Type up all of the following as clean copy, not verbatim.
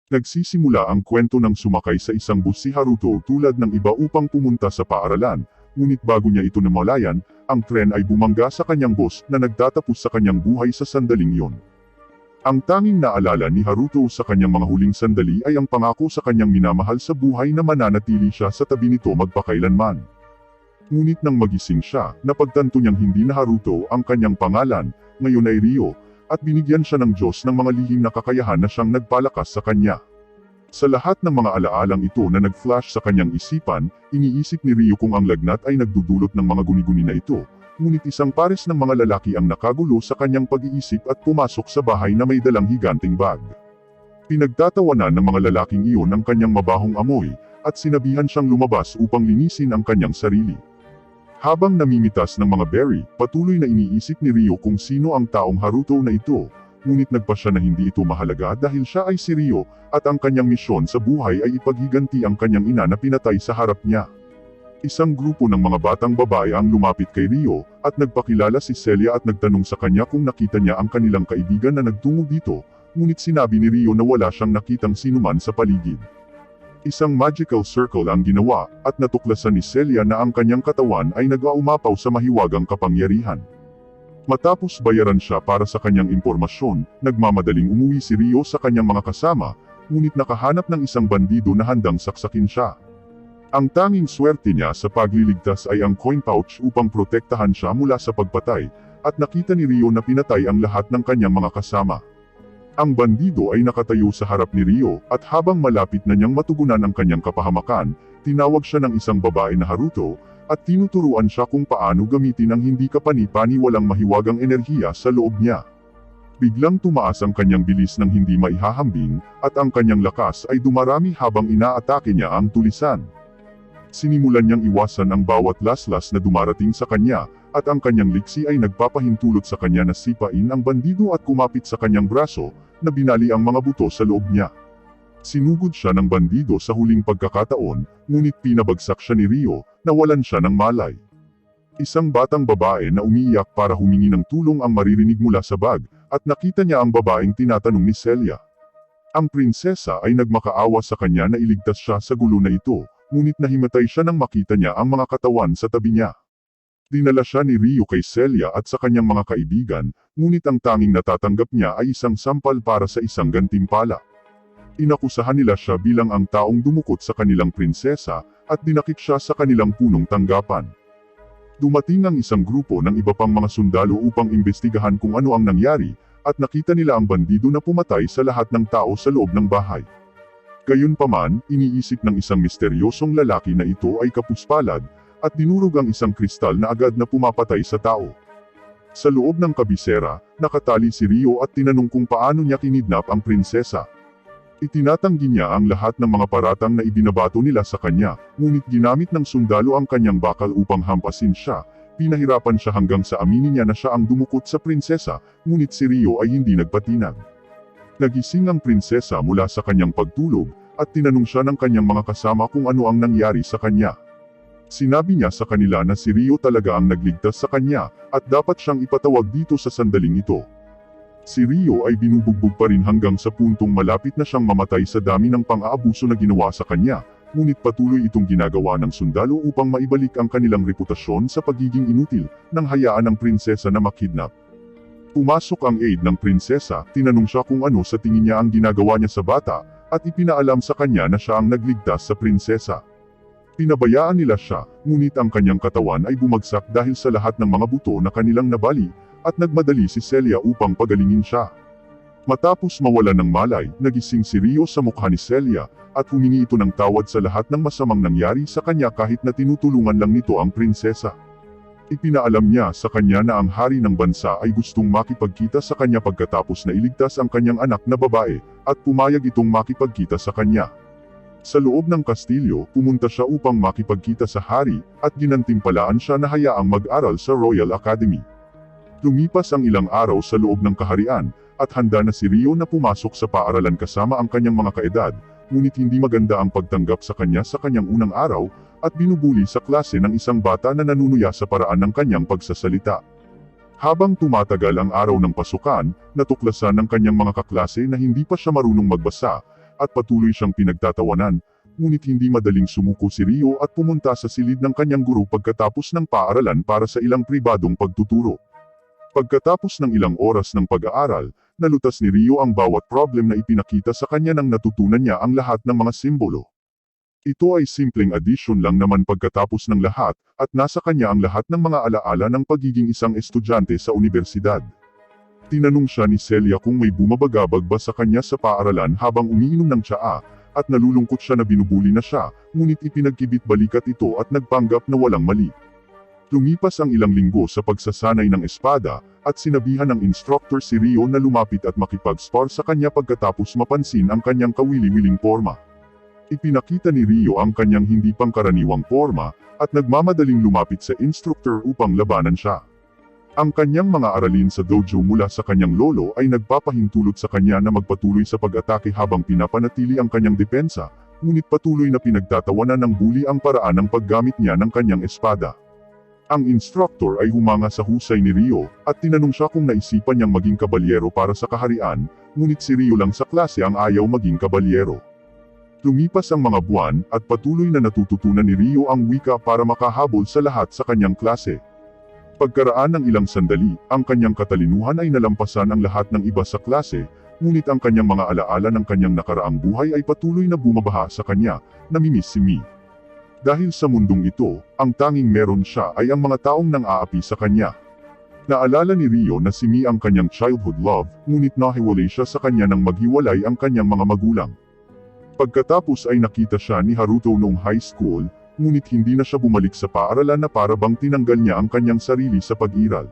Nagsisimula ang kwento ng sumakay sa isang bus si Haruto tulad ng iba upang pumunta sa paaralan, ngunit bago niya ito namalayan, ang tren ay bumangga sa kanyang bus na nagtatapos sa kanyang buhay sa sandaling iyon. Ang tanging naalala ni Haruto sa kanyang mga huling sandali ay ang pangako sa kanyang minamahal sa buhay na mananatili siya sa tabi nito magpakailanman. Ngunit nang magising siya, napagtanto niyang hindi na Haruto ang kanyang pangalan, ngayon ay Ryo, at binigyan siya ng Diyos ng mga lihim na kakayahan na siyang nagpalakas sa kanya. Sa lahat ng mga alaalang ito na nag-flash sa kanyang isipan, iniisip ni Ryo kung ang lagnat ay nagdudulot ng mga guni-guni na ito, ngunit isang pares ng mga lalaki ang nakagulo sa kanyang pag-iisip at pumasok sa bahay na may dalang higanting bag. Pinagtatawanan ng mga lalaking iyon ang kanyang mabahong amoy, at sinabihan siyang lumabas upang linisin ang kanyang sarili. Habang namimitas ng mga berry, patuloy na iniisip ni Ryo kung sino ang taong Haruto na ito, ngunit nagpa siya na hindi ito mahalaga dahil siya ay si Ryo, at ang kanyang misyon sa buhay ay ipaghiganti ang kanyang ina na pinatay sa harap niya. Isang grupo ng mga batang babae ang lumapit kay Ryo, at nagpakilala si Celia at nagtanong sa kanya kung nakita niya ang kanilang kaibigan na nagtungo dito, ngunit sinabi ni Ryo na wala siyang nakitang sinuman sa paligid. Isang magical circle ang ginawa, at natuklasan ni Celia na ang kanyang katawan ay nag-aumapaw sa mahiwagang kapangyarihan. Matapos bayaran siya para sa kanyang impormasyon, nagmamadaling umuwi si Ryo sa kanyang mga kasama, ngunit nakahanap ng isang bandido na handang saksakin siya. Ang tanging swerte niya sa pagliligtas ay ang coin pouch upang protektahan siya mula sa pagpatay, at nakita ni Ryo na pinatay ang lahat ng kanyang mga kasama. Ang bandido ay nakatayo sa harap ni Ryo, at habang malapit na niyang matugunan ang kanyang kapahamakan, tinawag siya ng isang babae na Haruto, at tinuturuan siya kung paano gamitin ang hindi kapani-pani walang mahiwagang enerhiya sa loob niya. Biglang tumaas ang kanyang bilis ng hindi maihahambing, at ang kanyang lakas ay dumarami habang inaatake niya ang tulisan. Sinimulan niyang iwasan ang bawat laslas na dumarating sa kanya, at ang kanyang liksi ay nagpapahintulot sa kanya na sipain ang bandido at kumapit sa kanyang braso, na binali ang mga buto sa loob niya. Sinugod siya ng bandido sa huling pagkakataon, ngunit pinabagsak siya ni Ryo, nawalan siya ng malay. Isang batang babae na umiiyak para humingi ng tulong ang maririnig mula sa bag, at nakita niya ang babaeng tinatanong ni Celia. Ang prinsesa ay nagmakaawa sa kanya na iligtas siya sa gulo na ito, ngunit nahimatay siya nang makita niya ang mga katawan sa tabi niya. Dinala siya ni Ryo kay Celia at sa kanyang mga kaibigan, ngunit ang tanging natatanggap niya ay isang sampal para sa isang gantimpala. Inakusahan nila siya bilang ang taong dumukot sa kanilang prinsesa, at dinakip siya sa kanilang punong tanggapan. Dumating ang isang grupo ng iba pang mga sundalo upang imbestigahan kung ano ang nangyari, at nakita nila ang bandido na pumatay sa lahat ng tao sa loob ng bahay. Gayunpaman, iniisip ng isang misteryosong lalaki na ito ay kapuspalad, at dinurog ang isang kristal na agad na pumapatay sa tao. Sa loob ng kabisera, nakatali si Ryo at tinanong kung paano niya kinidnap ang prinsesa. Itinatanggi niya ang lahat ng mga paratang na ibinabato nila sa kanya, ngunit ginamit ng sundalo ang kanyang bakal upang hampasin siya. Pinahirapan siya hanggang sa aminin niya na siya ang dumukot sa prinsesa, ngunit si Ryo ay hindi nagpatinag. Nagising ang prinsesa mula sa kanyang pagtulog, at tinanong siya ng kanyang mga kasama kung ano ang nangyari sa kanya. Sinabi niya sa kanila na si Ryo talaga ang nagligtas sa kanya, at dapat siyang ipatawag dito sa sandaling ito. Si Ryo ay binubugbog pa rin hanggang sa puntong malapit na siyang mamatay sa dami ng pang-aabuso na ginawa sa kanya, ngunit patuloy itong ginagawa ng sundalo upang maibalik ang kanilang reputasyon sa pagiging inutil, nang hayaan ang prinsesa na makidnap. Pumasok ang aide ng prinsesa, tinanong siya kung ano sa tingin niya ang ginagawa niya sa bata, at ipinaalam sa kanya na siya ang nagligtas sa prinsesa. Pinabayaan nila siya, ngunit ang kanyang katawan ay bumagsak dahil sa lahat ng mga buto na kanilang nabali, at nagmadali si Celia upang pagalingin siya. Matapos mawalan ng malay, nagising si Ryo sa mukha ni Celia, at humingi ito ng tawad sa lahat ng masamang nangyari sa kanya kahit na tinutulungan lang nito ang prinsesa. Ipinaalam niya sa kanya na ang hari ng bansa ay gustong makipagkita sa kanya pagkatapos na iligtas ang kanyang anak na babae, at pumayag itong makipagkita sa kanya. Sa loob ng kastilyo, pumunta siya upang makipagkita sa hari, at ginantimpalaan siya na hayaang mag-aral sa Royal Academy. Lumipas ang ilang araw sa loob ng kaharian, at handa na si Ryo na pumasok sa paaralan kasama ang kanyang mga kaedad, ngunit hindi maganda ang pagtanggap sa kanyang unang araw, at binubuli sa klase ng isang bata na nanunuya sa paraan ng kanyang pagsasalita. Habang tumatagal ang araw ng pasukan, natuklasan ng kanyang mga kaklase na hindi pa siya marunong magbasa, at patuloy siyang pinagtatawanan, ngunit hindi madaling sumuko si Rio at pumunta sa silid ng kanyang guro pagkatapos ng paaralan para sa ilang pribadong pagtuturo. Pagkatapos ng ilang oras ng pag-aaral, nalutas ni Rio ang bawat problem na ipinakita sa kanya nang natutunan niya ang lahat ng mga simbolo. Ito ay simpleng addition lang naman pagkatapos ng lahat, at nasa kanya ang lahat ng mga alaala ng pagiging isang estudyante sa universidad. Tinanong siya ni Celia kung may bumabagabag ba sa kanya sa paaralan habang umiinom ng tsaa, at nalulungkot siya na binubuli na siya, ngunit ipinagkibit-balikat ito at nagpanggap na walang mali. Lumipas ang ilang linggo sa pagsasanay ng espada, at sinabihan ng instructor si Rio na lumapit at makipag-spar sa kanya pagkatapos mapansin ang kanyang kawili-wiling porma. Ipinakita ni Rio ang kanyang hindi pangkaraniwang porma, at nagmamadaling lumapit sa instructor upang labanan siya. Ang kanyang mga aralin sa dojo mula sa kanyang lolo ay nagpapahintulot sa kanya na magpatuloy sa pag-atake habang pinapanatili ang kanyang depensa, ngunit patuloy na pinagtatawanan ng bully ang paraan ng paggamit niya ng kanyang espada. Ang instructor ay humanga sa husay ni Rio, at tinanong siya kung naisipan niyang maging kabalyero para sa kaharian, ngunit si Rio lang sa klase ang ayaw maging kabalyero. Lumipas ang mga buwan, at patuloy na natututunan ni Rio ang wika para makahabol sa lahat sa kanyang klase. Pagkaraan ng ilang sandali, ang kanyang katalinuhan ay nalampasan ang lahat ng iba sa klase, ngunit ang kanyang mga alaala ng kanyang nakaraang buhay ay patuloy na bumabaha sa kanya, namimiss si Mi. Dahil sa mundong ito, ang tanging meron siya ay ang mga taong nang-aapi sa kanya. Naalala ni Rio na si Mi ang kanyang childhood love, ngunit nahiwalay siya sa kanya nang maghiwalay ang kanyang mga magulang. Pagkatapos ay nakita siya ni Haruto noong high school, ngunit hindi na siya bumalik sa paaralan na para bang tinanggal niya ang kanyang sarili sa pag-iral.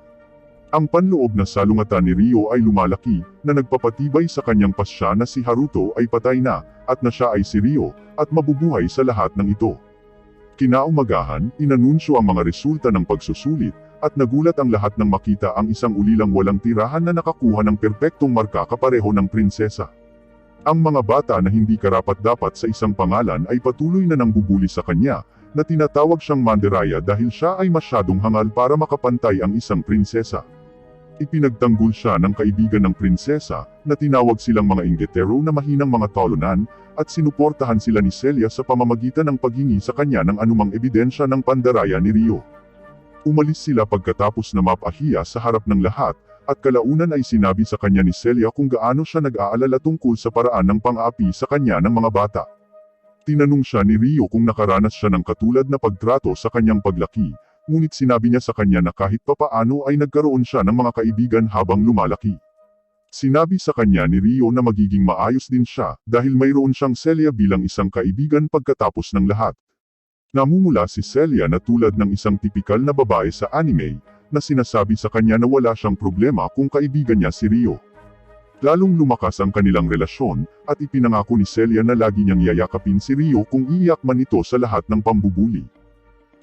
Ang panloob na salungatan ni Rio ay lumalaki, na nagpapatibay sa kanyang pasya na si Haruto ay patay na, at na siya ay si Rio, at mabubuhay sa lahat ng ito. Kinaumagahan, inanunsyo ang mga resulta ng pagsusulit, at nagulat ang lahat nang makita ang isang ulilang walang tirahan na nakakuha ng perpektong marka kapareho ng prinsesa. Ang mga bata na hindi karapat-dapat sa isang pangalan ay patuloy na nangbubuli sa kanya, na tinatawag siyang manderaya dahil siya ay masyadong hangal para makapantay ang isang prinsesa. Ipinagtanggol siya ng kaibigan ng prinsesa, na tinawag silang mga ingetero na mahinang mga tolonan, at sinuportahan sila ni Celia sa pamamagitan ng paghingi sa kanya ng anumang ebidensya ng pandaraya ni Rio. Umalis sila pagkatapos na mapahiya sa harap ng lahat, at kalaunan ay sinabi sa kanya ni Celia kung gaano siya nag-aalala tungkol sa paraan ng pang-aapi sa kanya ng mga bata. Tinanong siya ni Rio kung nakaranas siya ng katulad na pagtrato sa kanyang paglaki, ngunit sinabi niya sa kanya na kahit papaano ay nagkaroon siya ng mga kaibigan habang lumalaki. Sinabi sa kanya ni Rio na magiging maayos din siya dahil mayroon siyang Celia bilang isang kaibigan pagkatapos ng lahat. Namumula si Celia na tulad ng isang tipikal na babae sa anime, na sinasabi sa kanya na wala siyang problema kung kaibigan niya si Rio. Lalong lumakas ang kanilang relasyon, at ipinangako ni Celia na lagi niyang yayakapin si Rio kung iiyak man ito sa lahat ng pambubuli.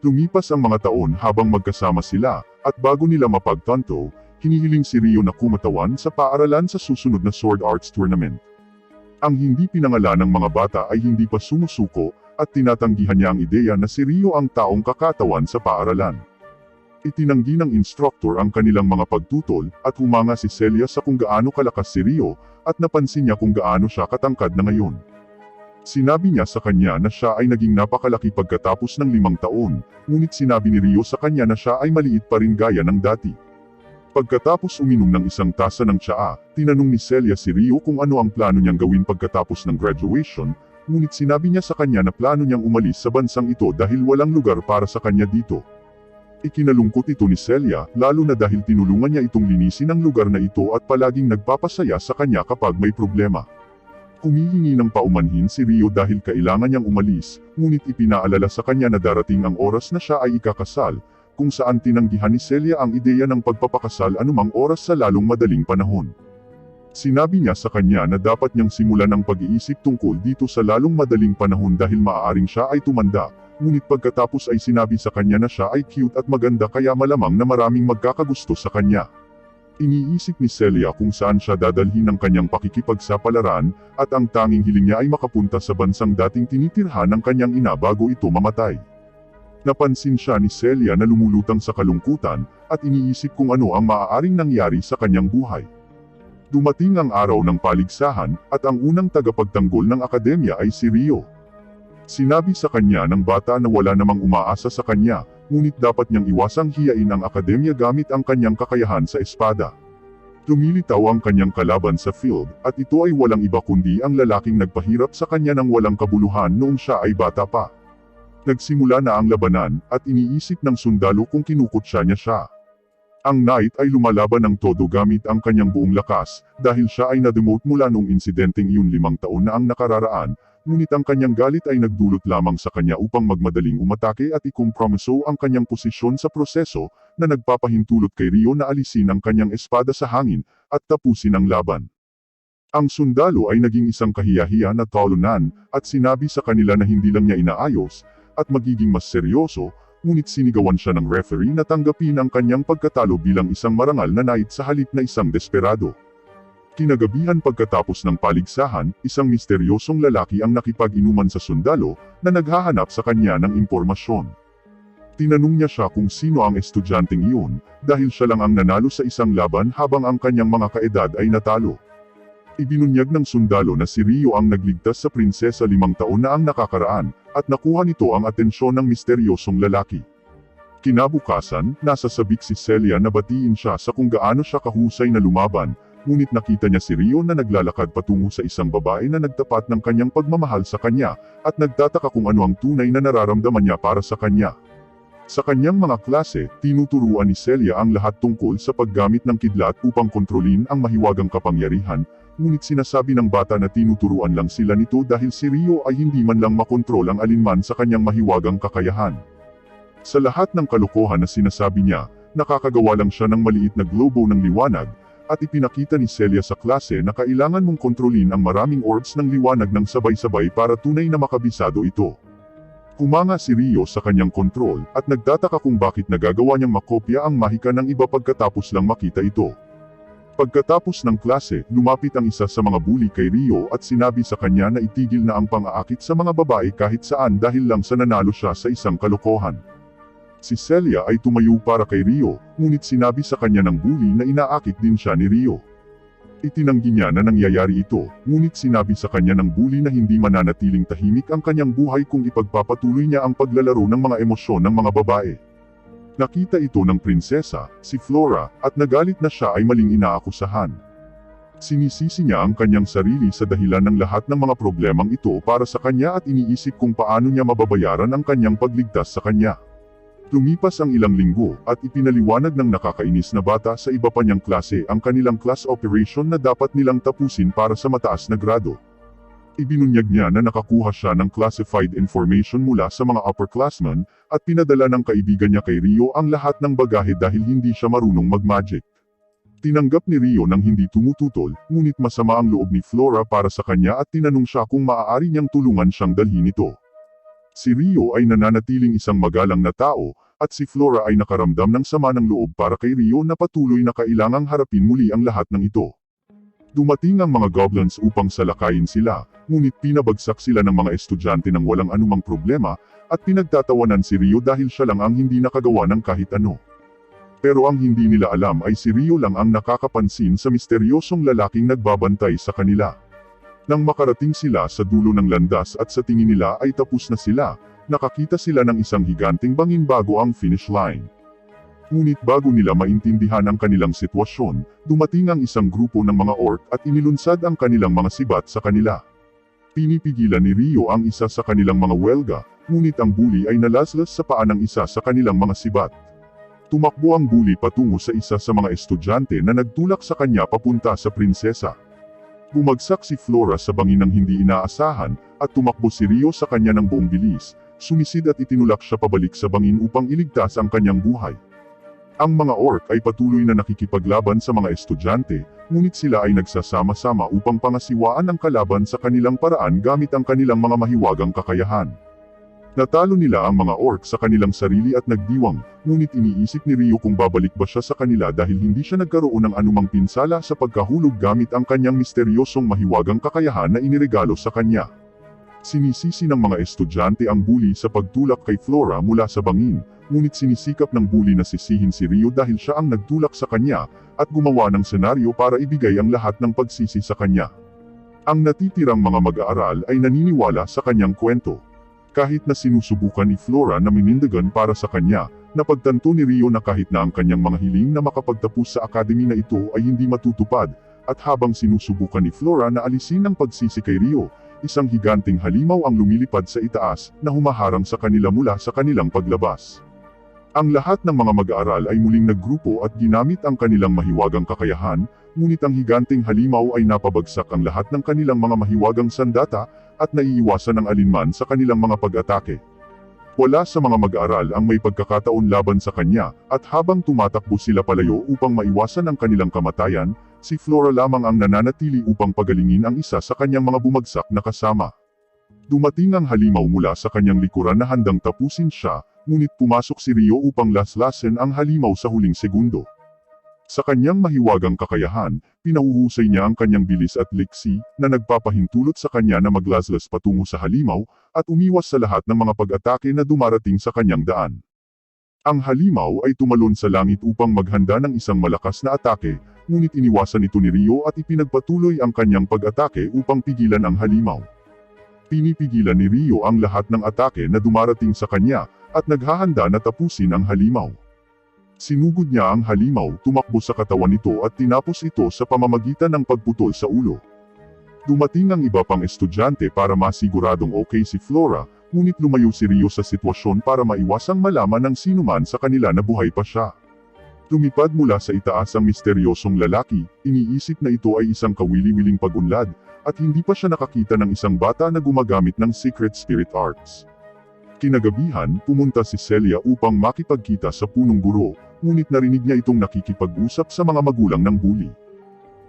Lumipas ang mga taon habang magkasama sila, at bago nila mapagtanto, hinihiling si Rio na kumatawan sa paaralan sa susunod na Sword Arts Tournament. Ang hindi pinangalan ng mga bata ay hindi pa sumusuko, at tinatanggihan niya ang ideya na si Rio ang taong kakatawan sa paaralan. Itinanggi ng instructor ang kanilang mga pagtutol, at humanga si Celia sa kung gaano kalakas si Rio, at napansin niya kung gaano siya katangkad na ngayon. Sinabi niya sa kanya na siya ay naging napakalaki pagkatapos ng 5 taon, ngunit sinabi ni Rio sa kanya na siya ay maliit pa rin gaya ng dati. Pagkatapos uminom ng isang tasa ng tsaa, tinanong ni Celia si Rio kung ano ang plano niyang gawin pagkatapos ng graduation, ngunit sinabi niya sa kanya na plano niyang umalis sa bansang ito dahil walang lugar para sa kanya dito. Ikinalungkot ito ni Celia, lalo na dahil tinulungan niya itong linisin ang lugar na ito at palaging nagpapasaya sa kanya kapag may problema. Humihingi ng paumanhin si Rio dahil kailangan niyang umalis, ngunit ipinaalala sa kanya na darating ang oras na siya ay ikakasal, kung saan tinanggihan ni Celia ang ideya ng pagpapakasal anumang oras sa lalong madaling panahon. Sinabi niya sa kanya na dapat niyang simulan ang pag-iisip tungkol dito sa lalong madaling panahon dahil maaaring siya ay tumanda. Ngunit pagkatapos ay sinabi sa kanya na siya ay cute at maganda kaya malamang na maraming magkakagusto sa kanya. Iniisip ni Celia kung saan siya dadalhin ng kanyang pakikipagsapalaran, at ang tanging hiling niya ay makapunta sa bansang dating tinitirhan ng kanyang ina bago ito mamatay. Napansin siya ni Celia na lumulutang sa kalungkutan, at iniisip kung ano ang maaaring nangyari sa kanyang buhay. Dumating ang araw ng paligsahan, at ang unang tagapagtanggol ng akademya ay si Rio. Sinabi sa kanya ng bata na wala namang umaasa sa kanya, ngunit dapat niyang iwasang hiyain ang akademya gamit ang kanyang kakayahan sa espada. Lumilitaw ang kanyang kalaban sa field, at ito ay walang iba kundi ang lalaking nagpahirap sa kanya ng walang kabuluhan noong siya ay bata pa. Nagsimula na ang labanan, at iniisip ng sundalo kung kinukutsa niya siya. Ang knight ay lumalaban ng todo gamit ang kanyang buong lakas, dahil siya ay na-demote mula noong insidenteng iyon 5 taon na ang nakararaan, ngunit ang kanyang galit ay nagdulot lamang sa kanya upang magmadaling umatake at ikompromiso ang kanyang posisyon sa proseso, na nagpapahintulot kay Rio na alisin ang kanyang espada sa hangin, at tapusin ang laban. Ang sundalo ay naging isang kahiyahiya na talunan, at sinabi sa kanila na hindi lang niya inaayos, at magiging mas seryoso, ngunit sinigawan siya ng referee na tanggapin ang kanyang pagkatalo bilang isang marangal na knight sa halip na isang desperado. Kinagabihan pagkatapos ng paligsahan, isang misteryosong lalaki ang nakipag-inuman sa sundalo, na naghahanap sa kanya ng impormasyon. Tinanong niya siya kung sino ang estudyanteng iyon, dahil siya lang ang nanalo sa isang laban habang ang kanyang mga kaedad ay natalo. Ibinunyag ng sundalo na si Rio ang nagligtas sa prinsesa 5 taon na ang nakakaraan, at nakuha nito ang atensyon ng misteryosong lalaki. Kinabukasan, nasa sabik si Celia na batiin siya sa kung gaano siya kahusay na lumaban, ngunit nakita niya si Rio na naglalakad patungo sa isang babae na nagtapat ng kanyang pagmamahal sa kanya, at nagtataka kung ano ang tunay na nararamdaman niya para sa kanya. Sa kanyang mga klase, tinuturuan ni Celia ang lahat tungkol sa paggamit ng kidlat upang kontrolin ang mahiwagang kapangyarihan, ngunit sinasabi ng bata na tinuturuan lang sila nito dahil si Rio ay hindi man lang makontrol ang alinman sa kanyang mahiwagang kakayahan. Sa lahat ng kalokohan na sinasabi niya, nakakagawa lang siya ng maliit na globo ng liwanag, at ipinakita ni Celia sa klase na kailangan mong kontrolin ang maraming orbs ng liwanag ng sabay-sabay para tunay na makabisado ito. Humanga si Rio sa kanyang kontrol, at nagtataka kung bakit nagagawa niyang makopya ang mahika ng iba pagkatapos lang makita ito. Pagkatapos ng klase, lumapit ang isa sa mga bully kay Rio at sinabi sa kanya na itigil na ang pang-aakit sa mga babae kahit saan dahil lang sa nanalo siya sa isang kalokohan. Si Celia ay tumayo para kay Rio, ngunit sinabi sa kanya ng bully na inaakit din siya ni Rio. Itinanggi niya na nangyayari ito, ngunit sinabi sa kanya ng bully na hindi mananatiling tahimik ang kanyang buhay kung ipagpapatuloy niya ang paglalaro ng mga emosyon ng mga babae. Nakita ito ng prinsesa, si Flora, at nagalit na siya ay maling inaakusahan. Sinisisi niya ang kanyang sarili sa dahilan ng lahat ng mga problemang ito para sa kanya at iniisip kung paano niya mababayaran ang kanyang pagligtas sa kanya. Lumipas ang ilang linggo, at ipinaliwanag ng nakakainis na bata sa iba pa niyang klase ang kanilang class operation na dapat nilang tapusin para sa mataas na grado. Ibinunyag niya na nakakuha siya ng classified information mula sa mga upperclassmen, at pinadala ng kaibigan niya kay Rio ang lahat ng bagahe dahil hindi siya marunong mag-magic. Tinanggap ni Rio nang hindi tumututol, ngunit masama ang loob ni Flora para sa kanya at tinanong siya kung maaari niyang tulungan siyang dalhin ito. Si Rio ay nananatiling isang magalang na tao, at si Flora ay nakaramdam ng sama ng loob para kay Rio na patuloy na kailangang harapin muli ang lahat ng ito. Dumating ang mga goblins upang salakayin sila, ngunit pinabagsak sila ng mga estudyante ng walang anumang problema, at pinagtatawanan si Rio dahil siya lang ang hindi nakagawa ng kahit ano. Pero ang hindi nila alam ay si Rio lang ang nakakapansin sa misteryosong lalaking nagbabantay sa kanila. Nang makarating sila sa dulo ng landas at sa tingin nila ay tapos na sila, nakakita sila ng isang higanting bangin bago ang finish line. Ngunit bago nila maintindihan ang kanilang sitwasyon, dumating ang isang grupo ng mga orc at inilunsad ang kanilang mga sibat sa kanila. Pinipigilan ni Rio ang isa sa kanilang mga welga, ngunit ang bully ay nalaslas sa paa ng isa sa kanilang mga sibat. Tumakbo ang bully patungo sa isa sa mga estudyante na nagtulak sa kanya papunta sa prinsesa. Bumagsak si Flora sa bangin ng hindi inaasahan, at tumakbo si Rio sa kanya ng buong bilis, sumisid at itinulak siya pabalik sa bangin upang iligtas ang kanyang buhay. Ang mga orc ay patuloy na nakikipaglaban sa mga estudyante, ngunit sila ay nagsasama-sama upang pangasiwaan ang kalaban sa kanilang paraan gamit ang kanilang mga mahiwagang kakayahan. Natalo nila ang mga orc sa kanilang sarili at nagdiwang, ngunit iniisip ni Rio kung babalik ba siya sa kanila dahil hindi siya nagkaroon ng anumang pinsala sa pagkahulog gamit ang kanyang misteryosong mahiwagang kakayahan na iniregalo sa kanya. Sinisisi ng mga estudyante ang bully sa pagtulak kay Flora mula sa bangin, ngunit sinisikap ng bully na sisihin si Rio dahil siya ang nagtulak sa kanya, at gumawa ng senaryo para ibigay ang lahat ng pagsisi sa kanya. Ang natitirang mga mag-aaral ay naniniwala sa kanyang kwento. Kahit na sinusubukan ni Flora na minindigan para sa kanya, napagtanto ni Rio na kahit na ang kanyang mga hiling na makapagtapos sa akademi na ito ay hindi matutupad, at habang sinusubukan ni Flora na alisin ang pagsisi kay Rio, isang higanting halimaw ang lumilipad sa itaas na humaharang sa kanila mula sa kanilang paglabas. Ang lahat ng mga mag-aaral ay muling naggrupo at ginamit ang kanilang mahiwagang kakayahan, ngunit ang higanting halimaw ay napabagsak ang lahat ng kanilang mga mahiwagang sandata at naiiwasan ang alinman sa kanilang mga pag-atake. Wala sa mga mag-aaral ang may pagkakataon laban sa kanya, at habang tumatakbo sila palayo upang maiwasan ang kanilang kamatayan, si Flora lamang ang nananatili upang pagalingin ang isa sa kanyang mga bumagsak na kasama. Dumating ang halimaw mula sa kanyang likuran na handang tapusin siya, ngunit pumasok si Rio upang laslasin ang halimaw sa huling segundo. Sa kanyang mahiwagang kakayahan, pinahuhusay niya ang kanyang bilis at liksi, na nagpapahintulot sa kanya na maglaslas patungo sa halimaw, at umiwas sa lahat ng mga pag-atake na dumarating sa kanyang daan. Ang halimaw ay tumalon sa langit upang maghanda ng isang malakas na atake, ngunit iniwasan ito ni Rio at ipinagpatuloy ang kanyang pag-atake upang pigilan ang halimaw. Pinipigilan ni Rio ang lahat ng atake na dumarating sa kanya, at naghahanda na tapusin ang halimaw. Sinugod niya ang halimaw, tumakbo sa katawan nito at tinapos ito sa pamamagitan ng pagputol sa ulo. Dumating ang iba pang estudyante para masiguradong okay si Flora, ngunit lumayo si Rio sa sitwasyon para maiwasang malaman ng sinuman sa kanila na buhay pa siya. Lumipad mula sa itaas ang misteryosong lalaki, iniisip na ito ay isang kawili-wiling pag-unlad, at hindi pa siya nakakita ng isang bata na gumagamit ng secret spirit arts. Kinagabihan, pumunta si Celia upang makipagkita sa punong guro, ngunit narinig niya itong nakikipag-usap sa mga magulang ng bully.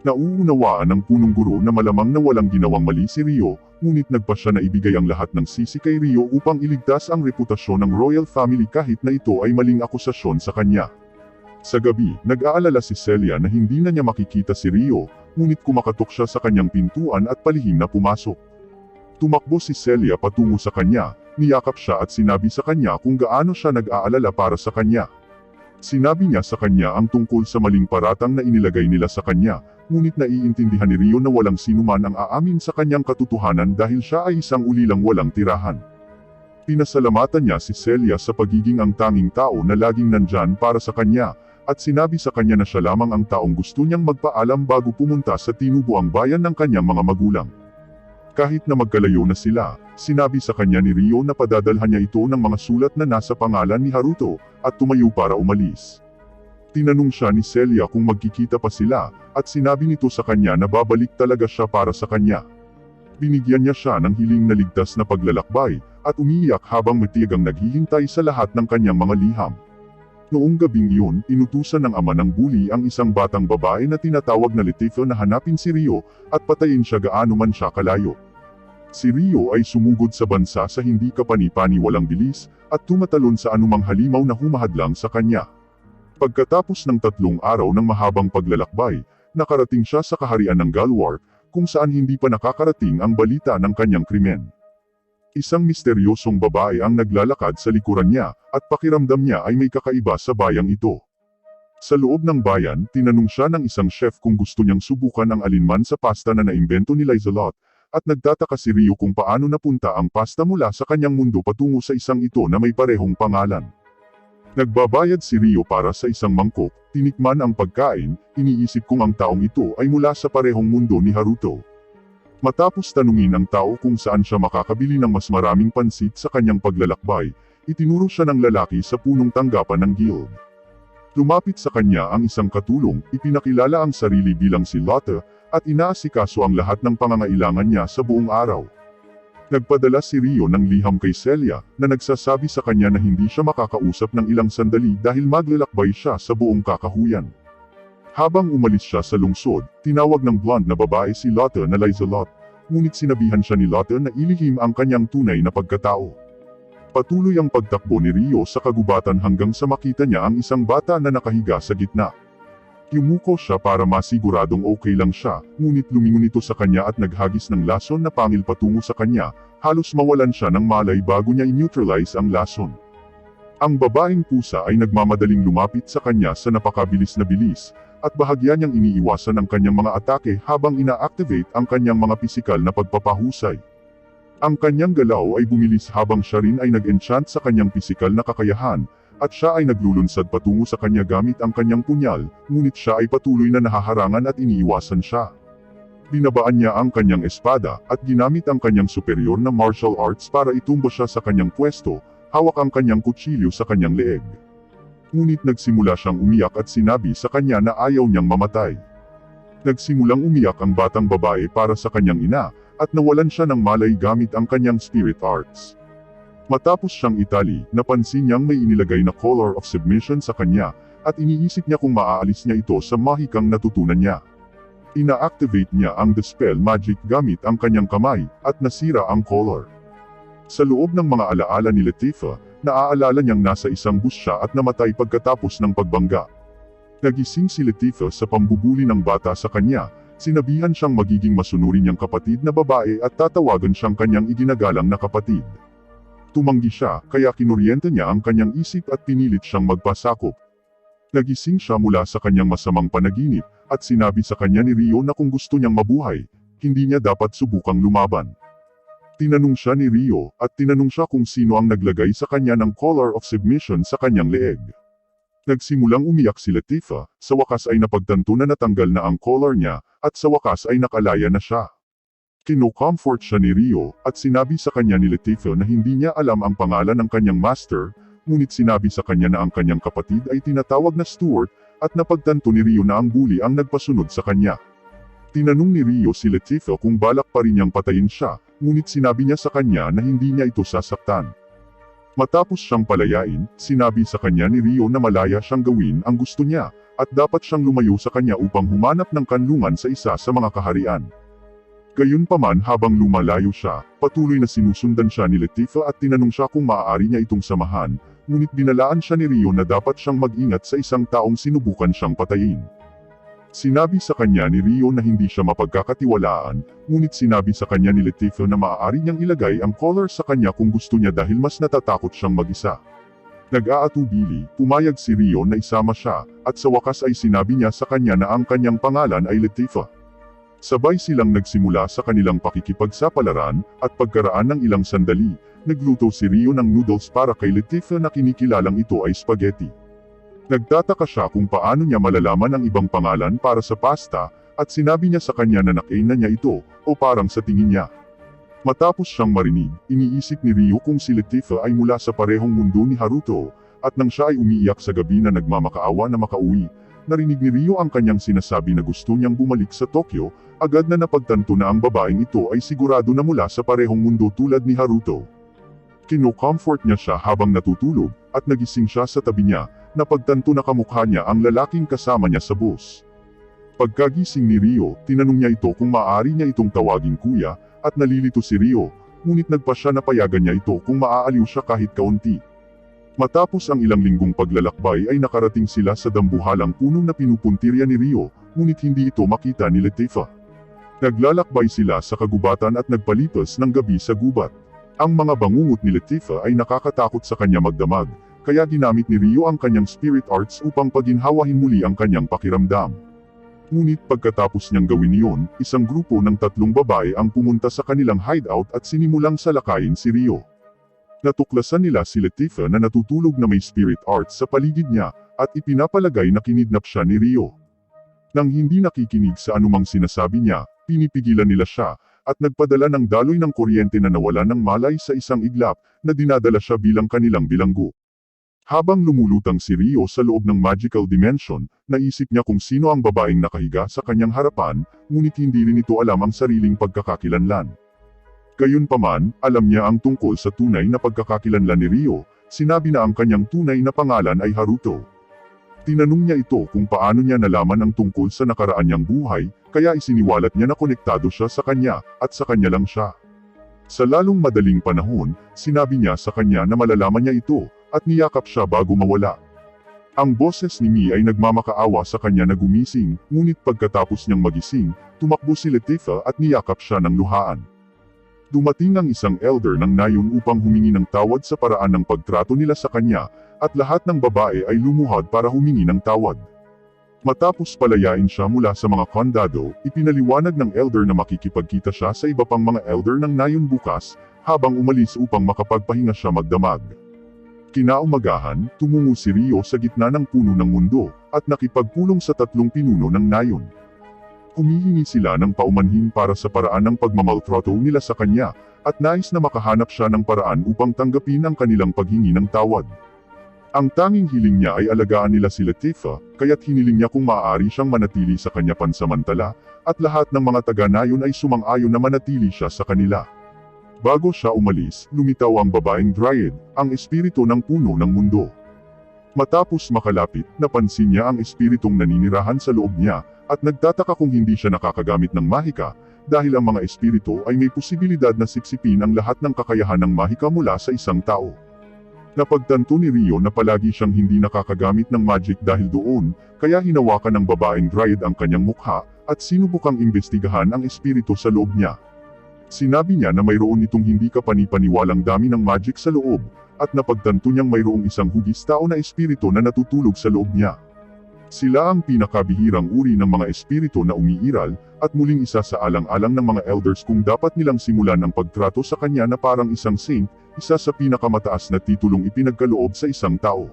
Nauunawaan ng punong guro na malamang na walang ginawang mali si Rio, ngunit nagpa siya na ibigay ang lahat ng sisi kay Rio upang iligtas ang reputasyon ng royal family kahit na ito ay maling akusasyon sa kanya. Sa gabi, nag-aalala si Celia na hindi na niya makikita si Rio, ngunit kumakatok siya sa kanyang pintuan at palihim na pumasok. Tumakbo si Celia patungo sa kanya, niyakap siya at sinabi sa kanya kung gaano siya nag-aalala para sa kanya. Sinabi niya sa kanya ang tungkol sa maling paratang na inilagay nila sa kanya, ngunit naiintindihan ni Rio na walang sinuman ang aamin sa kanyang katotohanan dahil siya ay isang ulilang walang tirahan. Pinasalamatan niya si Celia sa pagiging ang tanging tao na laging nandyan para sa kanya, at sinabi sa kanya na siya lamang ang taong gusto niyang magpaalam bago pumunta sa tinubuang bayan ng kanyang mga magulang. Kahit na magkalayo na sila, sinabi sa kanya ni Rio na padadalhan niya ito ng mga sulat na nasa pangalan ni Haruto, at tumayo para umalis. Tinanong siya ni Celia kung magkikita pa sila, at sinabi nito sa kanya na babalik talaga siya para sa kanya. Binigyan niya siya ng hiling na ligtas na paglalakbay, at umiiyak habang matiyagang naghihintay sa lahat ng kanyang mga liham. Noong gabing iyon, inutusan ng ama ng bully ang isang batang babae na tinatawag na Leticia na hanapin si Rio, at patayin siya gaano man siya kalayo. Si Rio ay sumugod sa bansa sa hindi kapani-paniwalang bilis, at tumatalon sa anumang halimaw na humahadlang sa kanya. Pagkatapos ng 3 araw ng mahabang paglalakbay, nakarating siya sa kaharian ng Galwar, kung saan hindi pa nakakarating ang balita ng kanyang krimen. Isang misteryosong babae ang naglalakad sa likuran niya, at pakiramdam niya ay may kakaiba sa bayang ito. Sa loob ng bayan, tinanong siya ng isang chef kung gusto niyang subukan ang alinman sa pasta na naimbento ni Lizelot, at nagtataka si Rio kung paano napunta ang pasta mula sa kanyang mundo patungo sa isang ito na may parehong pangalan. Nagbabayad si Rio para sa isang mangkok, tinikman ang pagkain, iniisip kung ang taong ito ay mula sa parehong mundo ni Haruto. Matapos tanungin ang tao kung saan siya makakabili ng mas maraming pansit sa kanyang paglalakbay, itinuro siya ng lalaki sa punong tanggapan ng guild. Lumapit sa kanya ang isang katulong, ipinakilala ang sarili bilang si Lotte, at inaasikaso ang lahat ng pangangailangan niya sa buong araw. Nagpadala si Rio ng liham kay Celia, na nagsasabi sa kanya na hindi siya makakausap ng ilang sandali dahil maglalakbay siya sa buong kakahuyan. Habang umalis siya sa lungsod, tinawag ng blonde na babae si Lotte na Lizelot, ngunit sinabihan siya ni Lotte na ilihim ang kanyang tunay na pagkatao. Patuloy ang pagtakbo ni Rio sa kagubatan hanggang sa makita niya ang isang bata na nakahiga sa gitna. Yumuko siya para masiguradong okay lang siya, ngunit lumingon ito sa kanya at naghagis ng lason na pangil patungo sa kanya, halos mawalan siya ng malay bago niya i-neutralize ang lason. Ang babaeng pusa ay nagmamadaling lumapit sa kanya sa napakabilis na bilis, at bahagya niyang iniiwasan ang kanyang mga atake habang ina-activate ang kanyang mga pisikal na pagpapahusay. Ang kanyang galaw ay bumilis habang siya rin ay nag-enchant sa kanyang pisikal na kakayahan, at siya ay naglulunsad patungo sa kanya gamit ang kanyang punyal, ngunit siya ay patuloy na nahaharangan at iniiwasan siya. Binabaan niya ang kanyang espada, at ginamit ang kanyang superior na martial arts para itumba siya sa kanyang pwesto, hawak ang kanyang kutsilyo sa kanyang leeg. Ngunit nagsimula siyang umiyak at sinabi sa kanya na ayaw niyang mamatay. Nagsimulang umiyak ang batang babae para sa kanyang ina, at nawalan siya ng malay gamit ang kanyang spirit arts. Matapos siyang itali, napansin niyang may inilagay na collar of submission sa kanya, at iniisip niya kung maaalis niya ito sa mahikang natutunan niya. Ina-activate niya ang Dispel Magic gamit ang kanyang kamay, at nasira ang collar. Sa loob ng mga alaala ni Latifah, naaalala niyang nasa isang bus siya at namatay pagkatapos ng pagbangga. Nagising si Latifah sa pambubuli ng bata sa kanya, sinabihan siyang magiging masunurin niyang kapatid na babae at tatawagan siyang kanyang iginagalang na kapatid. Tumanggi siya, kaya kinuryente niya ang kanyang isip at pinilit siyang magpasakop. Nagising siya mula sa kanyang masamang panaginip, at sinabi sa kanya ni Rio na kung gusto niyang mabuhay, hindi niya dapat subukang lumaban. Tinanong siya ni Rio, at tinanong siya kung sino ang naglagay sa kanya ng collar of submission sa kanyang leeg. Nagsimulang umiyak si Latifah, sa wakas ay napagtanto na natanggal na ang collar niya, at sa wakas ay nakalaya na siya. Kino-comfort siya ni Rio, at sinabi sa kanya ni Latifah na hindi niya alam ang pangalan ng kanyang master, ngunit sinabi sa kanya na ang kanyang kapatid ay tinatawag na Stuart, at napagtanto ni Rio na ang bully ang nagpasunod sa kanya. Tinanong ni Rio si Latifah kung balak pa rin niyang patayin siya, ngunit sinabi niya sa kanya na hindi niya ito sasaktan. Matapos siyang palayain, sinabi sa kanya ni Rio na malaya siyang gawin ang gusto niya, at dapat siyang lumayo sa kanya upang humanap ng kanlungan sa isa sa mga kaharian. Gayunpaman habang lumalayo siya, patuloy na sinusundan siya ni Latifah at tinanong siya kung maaari niya itong samahan, ngunit binalaan siya ni Rio na dapat siyang mag-ingat sa isang taong sinubukan siyang patayin. Sinabi sa kanya ni Rio na hindi siya mapagkakatiwalaan, ngunit sinabi sa kanya ni Latifah na maaari niyang ilagay ang collar sa kanya kung gusto niya dahil mas natatakot siyang mag-isa. Nag-aatubili, pumayag si Rio na isama siya, at sa wakas ay sinabi niya sa kanya na ang kanyang pangalan ay Latifah. Sabay silang nagsimula sa kanilang pakikipagsapalaran, at pagkaraan ng ilang sandali, nagluto si Rio ng noodles para kay Latifah na kinikilalang ito ay spaghetti. Nagtataka siya kung paano niya malalaman ang ibang pangalan para sa pasta, at sinabi niya sa kanya na nakain na niya ito, o parang sa tingin niya. Matapos siyang marinig, iniisip ni Rio kung si Latifah ay mula sa parehong mundo ni Haruto, at nang siya ay umiiyak sa gabi na nagmamakaawa na makauwi, narinig ni Rio ang kanyang sinasabi na gusto niyang bumalik sa Tokyo, agad na napagtanto na ang babaeng ito ay sigurado na mula sa parehong mundo tulad ni Haruto. Kino-comfort niya siya habang natutulog, at nagising siya sa tabi niya, napagtanto na kamukha niya ang lalaking kasama niya sa bus. Pagkagising ni Rio, tinanong niya ito kung maaari niya itong tawaging kuya, at nalilito si Rio, ngunit nagpa siya na payagan niya ito kung maaaliw siya kahit kaunti. Matapos ang ilang linggong paglalakbay ay nakarating sila sa dambuhalang punong na pinupuntirya ni Rio, ngunit hindi ito makita ni Latifah. Naglalakbay sila sa kagubatan at nagpalipas ng gabi sa gubat. Ang mga bangungot ni Latifah ay nakakatakot sa kanya magdamag, kaya ginamit ni Rio ang kanyang spirit arts upang paginhawahin muli ang kanyang pakiramdam. Ngunit pagkatapos niyang gawin iyon, isang grupo ng 3 babae ang pumunta sa kanilang hideout at sinimulang salakayin si Rio. Natuklasan nila si Latifah na natutulog na may spirit arts sa paligid niya, at ipinapalagay na kinidnap siya ni Rio. Nang hindi nakikinig sa anumang sinasabi niya, pinipigilan nila siya, at nagpadala ng daloy ng kuryente na nawala ng malay sa isang iglap, na dinadala siya bilang kanilang bilanggo. Habang lumulutang si Rio sa loob ng magical dimension, naisip niya kung sino ang babaeng nakahiga sa kanyang harapan, ngunit hindi rin ito alam ang sariling pagkakakilanlan. Gayunpaman, alam niya ang tungkol sa tunay na pagkakakilanlan ni Rio, sinabi na ang kanyang tunay na pangalan ay Haruto. Tinanong niya ito kung paano niya nalaman ang tungkol sa nakaraan niyang buhay, kaya isiniwalat niya na konektado siya sa kanya, at sa kanya lang siya. Sa lalong madaling panahon, sinabi niya sa kanya na malalaman niya ito, at niyakap siya bago mawala. Ang boses ni Mi ay nagmamakaawa sa kanya na gumising, ngunit pagkatapos niyang magising, tumakbo si Latifah at niyakap siya ng luhaan. Dumating ang isang elder ng nayon upang humingi ng tawad sa paraan ng pagtrato nila sa kanya, at lahat ng babae ay lumuhad para humingi ng tawad. Matapos palayain siya mula sa mga kondado, ipinaliwanag ng elder na makikipagkita siya sa iba pang mga elder ng nayon bukas, habang umalis upang makapagpahinga siya magdamag. Kinaumagahan, tumungo si Rio sa gitna ng puno ng mundo, at nakipagpulong sa 3 pinuno ng nayon. Humihingi sila ng paumanhin para sa paraan ng pagmamaltrato nila sa kanya, at nais na makahanap siya ng paraan upang tanggapin ang kanilang paghingi ng tawad. Ang tanging hiling niya ay alagaan nila si Latifah, kaya't hiniling niya kung maaari siyang manatili sa kanya pansamantala, at lahat ng mga taga-nayon ay sumang-ayon na manatili siya sa kanila. Bago siya umalis, lumitaw ang babaeng Dryad, ang espiritu ng puno ng mundo. Matapos makalapit, napansin niya ang espiritong naninirahan sa loob niya, at nagtataka kung hindi siya nakakagamit ng mahika, dahil ang mga espiritu ay may posibilidad na sipsipin ang lahat ng kakayahan ng mahika mula sa isang tao. Napagtanto ni Rio na palagi siyang hindi nakakagamit ng magic dahil doon, kaya hinawakan ng babaeng Dryad ang kanyang mukha, at sinubukang imbestigahan ang espiritu sa loob niya. Sinabi niya na mayroon itong hindi kapani-paniwalang dami ng magic sa loob, at napagtanto niyang mayroong isang hugis tao na espiritu na natutulog sa loob niya. Sila ang pinakabihirang uri ng mga espiritu na umiiral, at muling isa sa alang-alang ng mga elders kung dapat nilang simulan ang pagtrato sa kanya na parang isang saint, isa sa pinakamataas na titulong ipinagkaloob sa isang tao.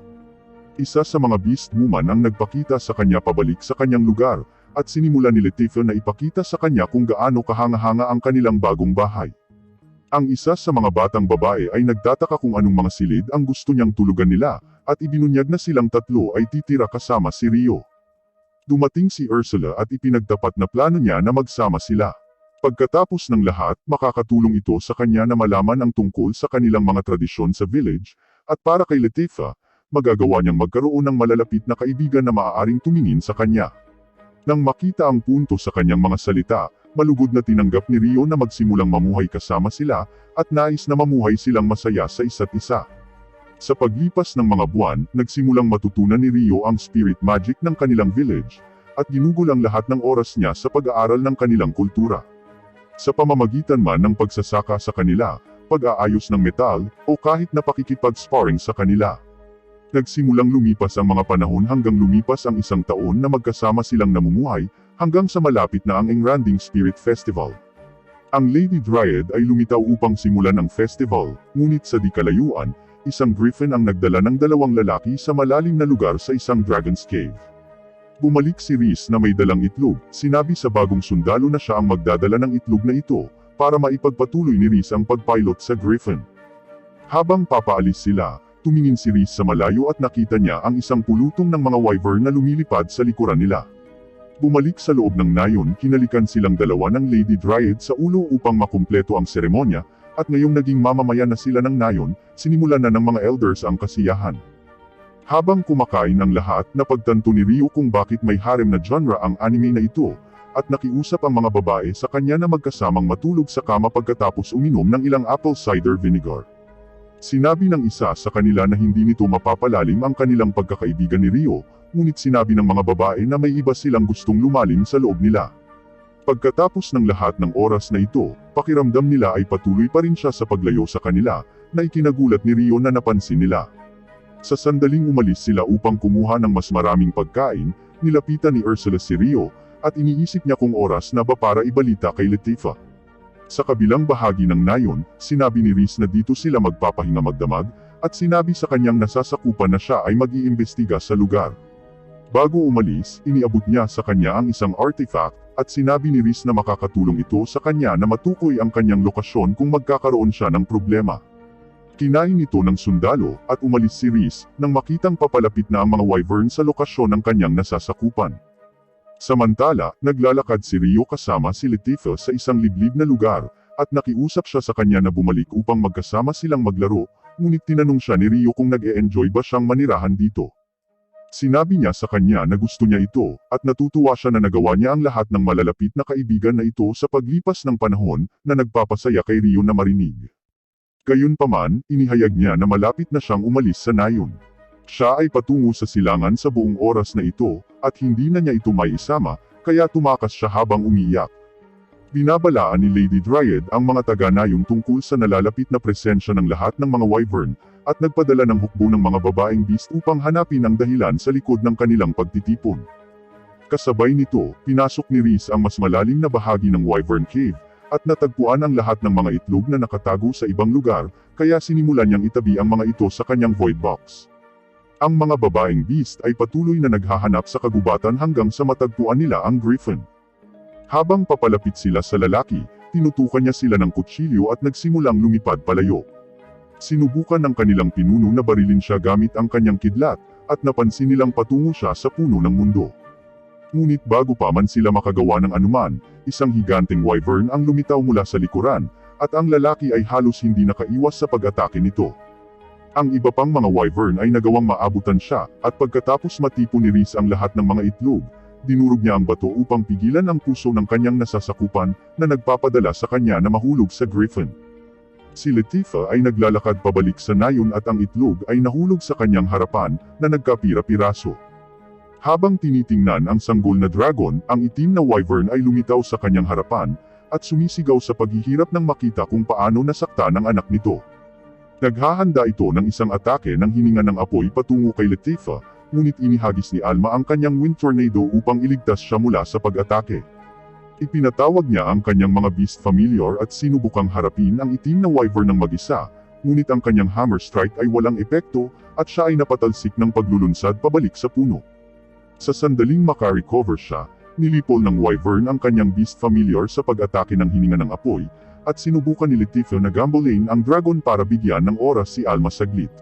Isa sa mga beast woman ang nagpakita sa kanya pabalik sa kanyang lugar, at sinimula ni Latifah na ipakita sa kanya kung gaano kahanga-hanga ang kanilang bagong bahay. Ang isa sa mga batang babae ay nagtataka kung anong mga silid ang gusto niyang tulugan nila, at ibinunyag na silang 3 ay titira kasama si Rio. Dumating si Ursula at ipinagtapat na plano niya na magsama sila. Pagkatapos ng lahat, makakatulong ito sa kanya na malaman ang tungkol sa kanilang mga tradisyon sa village, at para kay Latifah, magagawa niyang magkaroon ng malalapit na kaibigan na maaaring tumingin sa kanya. Nang makita ang punto sa kanyang mga salita, malugod na tinanggap ni Rio na magsimulang mamuhay kasama sila, at nais na mamuhay silang masaya sa isa't isa. Sa paglipas ng mga buwan, nagsimulang matutunan ni Rio ang spirit magic ng kanilang village, at ginugol ang lahat ng oras niya sa pag-aaral ng kanilang kultura. Sa pamamagitan man ng pagsasaka sa kanila, pag-aayos ng metal, o kahit na pakikipag-sparring sa kanila. Nagsimulang lumipas ang mga panahon hanggang lumipas ang 1 taon na magkasama silang namumuhay, hanggang sa malapit na ang Engranding Spirit Festival. Ang Lady Dryad ay lumitaw upang simulan ang festival, ngunit sa di kalayuan, isang griffin ang nagdala ng 2 lalaki sa malalim na lugar sa isang dragon's cave. Bumalik si Rhys na may dalang itlog, sinabi sa bagong sundalo na siya ang magdadala ng itlog na ito, para maipagpatuloy ni Rhys ang pagpilot sa griffin. Habang papaalis sila, tumingin si Rhys sa malayo at nakita niya ang isang pulutong ng mga wyvern na lumilipad sa likuran nila. Bumalik sa loob ng nayon, kinalikan silang 2 ng Lady Dryad sa ulo upang makumpleto ang seremonya, at ngayong naging mamamayan na sila ng nayon, sinimulan na ng mga elders ang kasiyahan. Habang kumakain ang lahat, napagtanto ni Rio kung bakit may harem na genre ang anime na ito, at nakiusap ang mga babae sa kanya na magkasamang matulog sa kama pagkatapos uminom ng ilang apple cider vinegar. Sinabi ng isa sa kanila na hindi nito mapapalalim ang kanilang pagkakaibigan ni Rio, ngunit sinabi ng mga babae na may iba silang gustong lumalim sa loob nila. Pagkatapos ng lahat ng oras na ito, pakiramdam nila ay patuloy pa rin siya sa paglayo sa kanila, na ikinagulat ni Rio na napansin nila. Sa sandaling umalis sila upang kumuha ng mas maraming pagkain, nilapitan ni Ursula si Rio, at iniisip niya kung oras na ba para ibalita kay Latifah. Sa kabilang bahagi ng nayon, sinabi ni Rhys na dito sila magpapahinga magdamag, at sinabi sa kanyang nasasakupan na siya ay mag-iimbestiga sa lugar. Bago umalis, iniabot niya sa kanya ang isang artifact, at sinabi ni Rhys na makakatulong ito sa kanya na matukoy ang kanyang lokasyon kung magkakaroon siya ng problema. Kinain ito ng sundalo, at umalis si Rhys, nang makitang papalapit na ang mga wyvern sa lokasyon ng kanyang nasasakupan. Samantala, naglalakad si Rio kasama si Latifah sa isang liblib na lugar, at nakiusap siya sa kanya na bumalik upang magkasama silang maglaro, ngunit tinanong siya ni Rio kung nag-e-enjoy ba siyang manirahan dito. Sinabi niya sa kanya na gusto niya ito, at natutuwa siya na nagawa niya ang lahat ng malalapit na kaibigan na ito sa paglipas ng panahon, na nagpapasaya kay Rio na marinig. Gayunpaman, inihayag niya na malapit na siyang umalis sa nayon. Siya ay patungo sa silangan sa buong oras na ito, at hindi na niya ito may isama, kaya tumakas siya habang umiiyak. Binabalaan ni Lady Dryad ang mga taga-nayon tungkol sa nalalapit na presensya ng lahat ng mga wyvern, at nagpadala ng hukbo ng mga babaeng beast upang hanapin ang dahilan sa likod ng kanilang pagtitipon. Kasabay nito, pinasok ni Rhys ang mas malalim na bahagi ng Wyvern Cave, at natagpuan ang lahat ng mga itlog na nakatago sa ibang lugar, kaya sinimulan niyang itabi ang mga ito sa kanyang void box. Ang mga babaeng beast ay patuloy na naghahanap sa kagubatan hanggang sa matagpuan nila ang Griffin. Habang papalapit sila sa lalaki, tinutukan niya sila ng kutsilyo at nagsimulang lumipad palayo. Sinubukan ng kanilang pinuno na barilin siya gamit ang kanyang kidlat, at napansin nilang patungo siya sa puno ng mundo. Ngunit bago pa man sila makagawa ng anuman, isang higanteng wyvern ang lumitaw mula sa likuran, at ang lalaki ay halos hindi nakaiwas sa pag-atake nito. Ang iba pang mga wyvern ay nagawang maabutan siya, at pagkatapos matipon ni Rhys ang lahat ng mga itlog, dinurog niya ang bato upang pigilan ang puso ng kanyang nasasakupan, na nagpapadala sa kanya na mahulog sa Griffin. Si Latifah ay naglalakad pabalik sa nayon at ang itlog ay nahulog sa kanyang harapan, na nagkapira-piraso. Habang tinitingnan ang sanggol na dragon, ang itim na wyvern ay lumitaw sa kanyang harapan, at sumisigaw sa paghihirap ng makita kung paano nasaktan ang anak nito. Naghahanda ito ng isang atake ng hininga ng apoy patungo kay Latifah, ngunit inihagis ni Alma ang kanyang wind tornado upang iligtas siya mula sa pag-atake. Ipinatawag niya ang kanyang mga beast familiar at sinubukang harapin ang itim na wyvern ng mag-isa, ngunit ang kanyang hammer strike ay walang epekto, at siya ay napatalsik ng paglulunsad pabalik sa puno. Sa sandaling makarecover siya, nilipol ng wyvern ang kanyang beast familiar sa pag-atake ng hininga ng apoy, at sinubukan ni Latifah na gambolain ang dragon para bigyan ng oras si Alma saglit.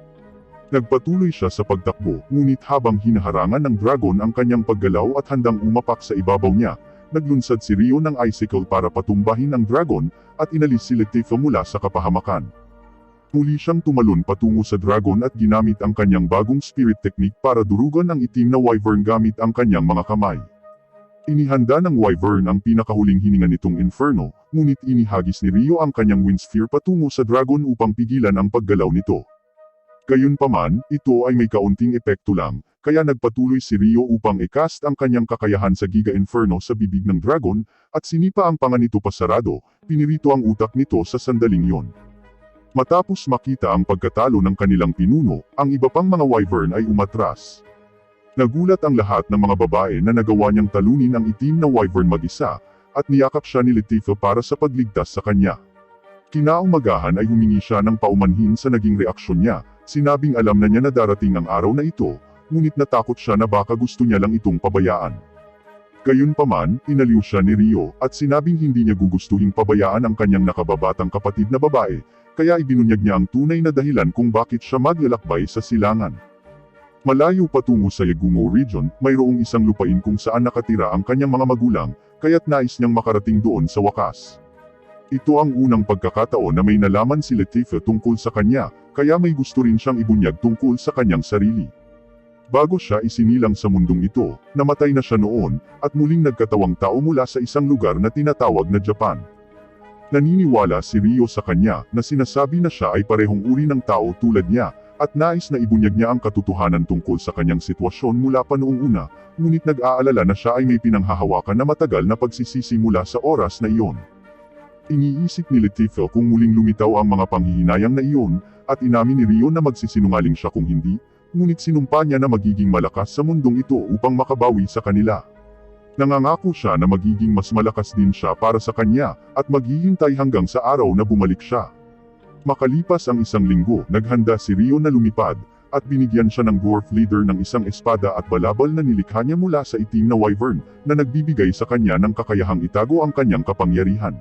Nagpatuloy siya sa pagtakbo, ngunit habang hinaharangan ng dragon ang kanyang paggalaw at handang umapak sa ibabaw niya, naglunsad si Rio ng icicle para patumbahin ang dragon, at inalis si Latifah mula sa kapahamakan. Muli siyang tumalon patungo sa dragon at ginamit ang kanyang bagong spirit technique para durugan ang itim na wyvern gamit ang kanyang mga kamay. Inihanda ng wyvern ang pinakahuling hininga nitong inferno, ngunit inihagis ni Rio ang kanyang wind sphere patungo sa dragon upang pigilan ang paggalaw nito. Gayunpaman, ito ay may kaunting epekto lang, kaya nagpatuloy si Rio upang i-cast ang kanyang kakayahan sa Giga Inferno sa bibig ng dragon, at sinipa ang panga nito pasarado, pinirito ang utak nito sa sandaling yon. Matapos makita ang pagkatalo ng kanilang pinuno, ang iba pang mga wyvern ay umatras. Nagulat ang lahat ng mga babae na nagawa niyang talunin ang itim na wyvern mag-isa, at niyakap siya ni Latifah para sa pagligtas sa kanya. Kinaumagahan ay humingi siya ng paumanhin sa naging reaksyon niya, sinabing alam na niya na darating ang araw na ito, ngunit natakot siya na baka gusto niya lang itong pabayaan. Gayunpaman, inaliw siya ni Rio, at sinabing hindi niya gugustuhing pabayaan ang kanyang nakababatang kapatid na babae, kaya ibinunyag niya ang tunay na dahilan kung bakit siya maglalakbay sa silangan. Malayo patungo sa Yagumo region, mayroong isang lupain kung saan nakatira ang kanyang mga magulang, kaya't nais niyang makarating doon sa wakas. Ito ang unang pagkakataon na may nalaman si Latifah tungkol sa kanya, kaya may gusto rin siyang ibunyag tungkol sa kanyang sarili. Bago siya isinilang sa mundong ito, namatay na siya noon, at muling nagkatawang tao mula sa isang lugar na tinatawag na Japan. Naniniwala si Rio sa kanya, na sinasabi na siya ay parehong uri ng tao tulad niya, at nais na ibunyag niya ang katotohanan tungkol sa kanyang sitwasyon mula pa noong una, ngunit nag-aalala na siya ay may pinanghahawakan na matagal na pagsisisi mula sa oras na iyon. Iniisip ni Latifah kung muling lumitaw ang mga panghihinayang na iyon, at inamin ni Rio na magsisinungaling siya kung hindi, ngunit sinumpa niya na magiging malakas sa mundong ito upang makabawi sa kanila. Nangangako siya na magiging mas malakas din siya para sa kanya, at maghihintay hanggang sa araw na bumalik siya. Makalipas ang isang linggo, naghanda si Rio na lumipad, at binigyan siya ng dwarf leader ng isang espada at balabal na nilikha niya mula sa itim na wyvern, na nagbibigay sa kanya ng kakayahang itago ang kanyang kapangyarihan.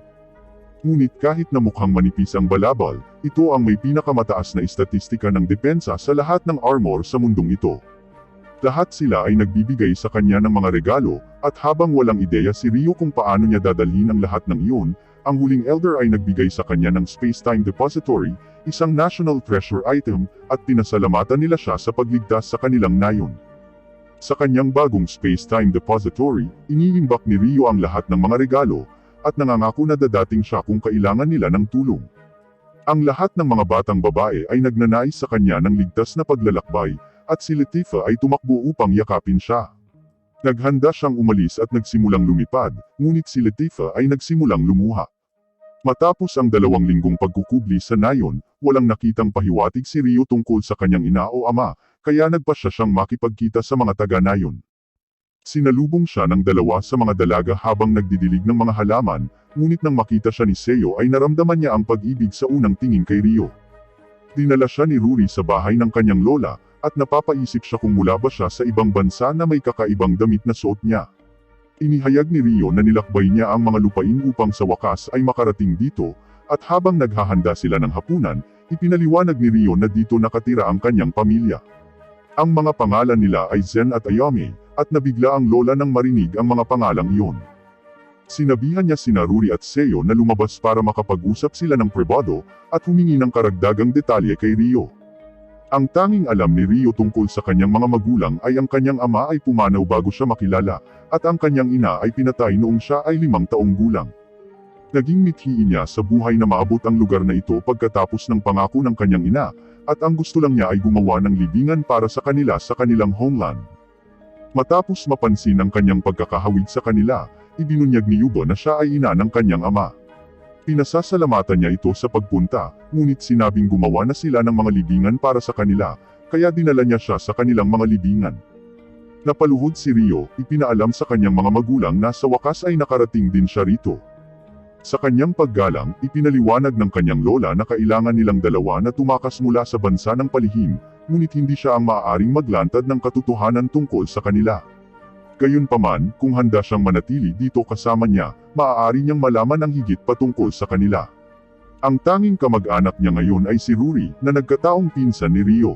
Ngunit kahit na mukhang manipis ang balabal, ito ang may pinakamataas na istatistika ng depensa sa lahat ng armor sa mundong ito. Lahat sila ay nagbibigay sa kanya ng mga regalo, at habang walang ideya si Rio kung paano niya dadalhin ang lahat ng iyon, ang huling elder ay nagbigay sa kanya ng Space-Time Depository, isang national treasure item, at pinasalamatan nila siya sa pagligtas sa kanilang nayon. Sa kanyang bagong Space-Time Depository, iniimbak ni Rio ang lahat ng mga regalo, at nangangako na dadating siya kung kailangan nila ng tulong. Ang lahat ng mga batang babae ay nagnanais sa kanya ng ligtas na paglalakbay, at si Latifah ay tumakbo upang yakapin siya. Naghanda siyang umalis at nagsimulang lumipad, ngunit si Latifah ay nagsimulang lumuha. Matapos ang 2 linggong pagkukubli sa nayon, walang nakitang pahiwatig si Rio tungkol sa kanyang ina o ama, kaya nagpasya siyang makipagkita sa mga taga-nayon. Sinalubong siya ng 2 sa mga dalaga habang nagdidilig ng mga halaman, ngunit nang makita siya ni Seo ay naramdaman niya ang pag-ibig sa unang tingin kay Rio. Dinala siya ni Rory sa bahay ng kanyang lola, at napapaisip siya kung mula ba siya sa ibang bansa na may kakaibang damit na suot niya. Inihayag ni Rio na nilakbay niya ang mga lupain upang sa wakas ay makarating dito, at habang naghahanda sila ng hapunan, ipinaliwanag ni Rio na dito nakatira ang kanyang pamilya. Ang mga pangalan nila ay Zen at Ayame, at nabigla ang lola nang marinig ang mga pangalang iyon. Sinabihan niya sina Rory at Seo na lumabas para makapag-usap sila ng pribado, at humingi ng karagdagang detalye kay Rio. Ang tanging alam ni Rio tungkol sa kanyang mga magulang ay ang kanyang ama ay pumanaw bago siya makilala, at ang kanyang ina ay pinatay noong siya ay 5 taong gulang. Naging mithiin niya sa buhay na maabot ang lugar na ito pagkatapos ng pangako ng kanyang ina, at ang gusto lang niya ay gumawa ng libingan para sa kanila sa kanilang homeland. Matapos mapansin ang kanyang pagkakahawig sa kanila, ibinunyag ni Yuba na siya ay ina ng kanyang ama. Pinasasalamatan niya ito sa pagpunta, ngunit sinabing gumawa na sila ng mga libingan para sa kanila, kaya dinala niya siya sa kanilang mga libingan. Napaluhod si Rio, ipinaalam sa kanyang mga magulang na sa wakas ay nakarating din siya rito. Sa kanyang paggalang, ipinaliwanag ng kanyang lola na kailangan nilang 2 na tumakas mula sa bansa ng palihim, ngunit hindi siya ang maaaring maglantad ng katotohanan tungkol sa kanila. Gayunpaman, kung handa siyang manatili dito kasama niya, maaari niyang malaman ang higit patungkol sa kanila. Ang tanging kamag-anak niya ngayon ay si Rory, na nagkataong pinsan ni Rio.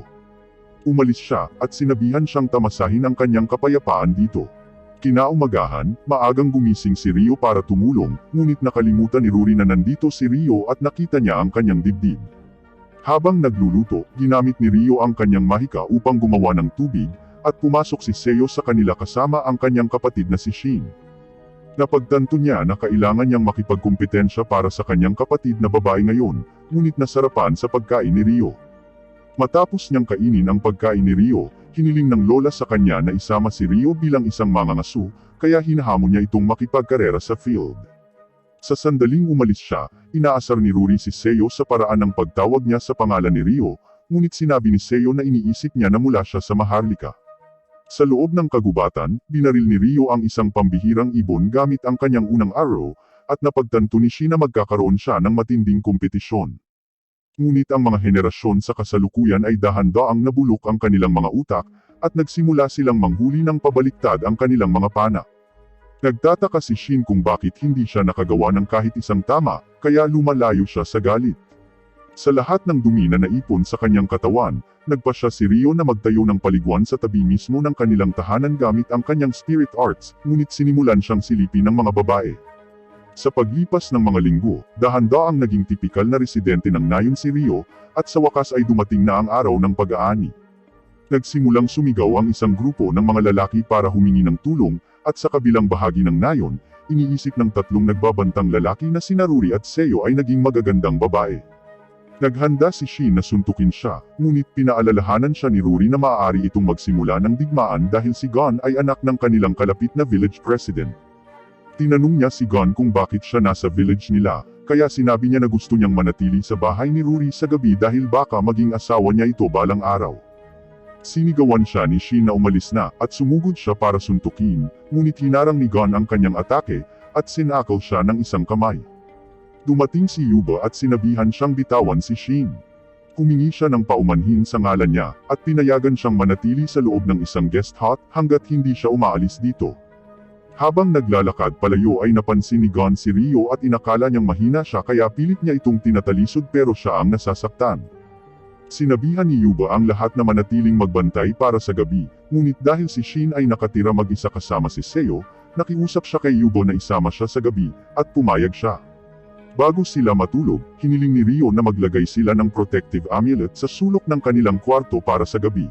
Umalis siya, at sinabihan siyang tamasahin ang kanyang kapayapaan dito. Kinaumagahan, maagang gumising si Rio para tumulong, ngunit nakalimutan ni Rory na nandito si Rio at nakita niya ang kanyang dibdib. Habang nagluluto, ginamit ni Rio ang kanyang mahika upang gumawa ng tubig, at pumasok si Seo sa kanila kasama ang kanyang kapatid na si Shin. Napagtanto niya na kailangan niyang makipagkumpetensya para sa kanyang kapatid na babae ngayon, ngunit nasarapan sa pagkain ni Rio. Matapos niyang kainin ang pagkain ni Rio, hiniling ng lola sa kanya na isama si Rio bilang isang mangangaso, kaya hinahamon niya itong makipagkarera sa field. Sa sandaling umalis siya, inaasar ni Rory si Seo sa paraan ng pagtawag niya sa pangalan ni Rio, ngunit sinabi ni Seo na iniisip niya na mula siya sa Maharlika. Sa loob ng kagubatan, binaril ni Rio ang isang pambihirang ibon gamit ang kanyang unang arrow, at napagtanto ni Shin na magkakaroon siya ng matinding kompetisyon. Ngunit ang mga henerasyon sa kasalukuyan ay dahan-daang nabulok ang kanilang mga utak, at nagsimula silang manghuli ng pabaliktad ang kanilang mga pana. Nagtataka si Shin kung bakit hindi siya nakagawa ng kahit isang tama, kaya lumalayo siya sa galit. Sa lahat ng dumi na naipon sa kanyang katawan, nagpasya si Rio na magtayo ng paliguan sa tabi mismo ng kanilang tahanan gamit ang kanyang spirit arts, ngunit sinimulan siyang silipin ng mga babae. Sa paglipas ng mga linggo, dahan-daang naging tipikal na residente ng nayon si Rio, at sa wakas ay dumating na ang araw ng pag-aani. Nagsimulang sumigaw ang isang grupo ng mga lalaki para humingi ng tulong, at sa kabilang bahagi ng nayon, iniisip ng 3 nagbabantang lalaki na sina Rory at Seo ay naging magagandang babae. Naghanda si Shin na suntukin siya, ngunit pinaalalahanan siya ni Rory na maaari itong magsimula ng digmaan dahil si Gon ay anak ng kanilang kalapit na village president. Tinanong niya si Gon kung bakit siya nasa village nila, kaya sinabi niya na gusto niyang manatili sa bahay ni Rory sa gabi dahil baka maging asawa niya ito balang araw. Sinigawan siya ni Shin na umalis na, at sumugod siya para suntukin, ngunit hinarang ni Gon ang kanyang atake, at sinakal siya ng isang kamay. Dumating si Yuba at sinabihan siyang bitawan si Shin. Humingi siya ng paumanhin sa ngalan niya, at pinayagan siyang manatili sa loob ng isang guest hut hanggat hindi siya umaalis dito. Habang naglalakad palayo ay napansin ni Gon si Rio at inakala niyang mahina siya kaya pilit niya itong tinatalisod pero siya ang nasasaktan. Sinabihan ni Yuba ang lahat na manatiling magbantay para sa gabi, ngunit dahil si Shin ay nakatira mag-isa kasama si Seo, nakiusap siya kay Yuba na isama siya sa gabi, at pumayag siya. Bago sila matulog, hiniling ni Rio na maglagay sila ng protective amulet sa sulok ng kanilang kwarto para sa gabi.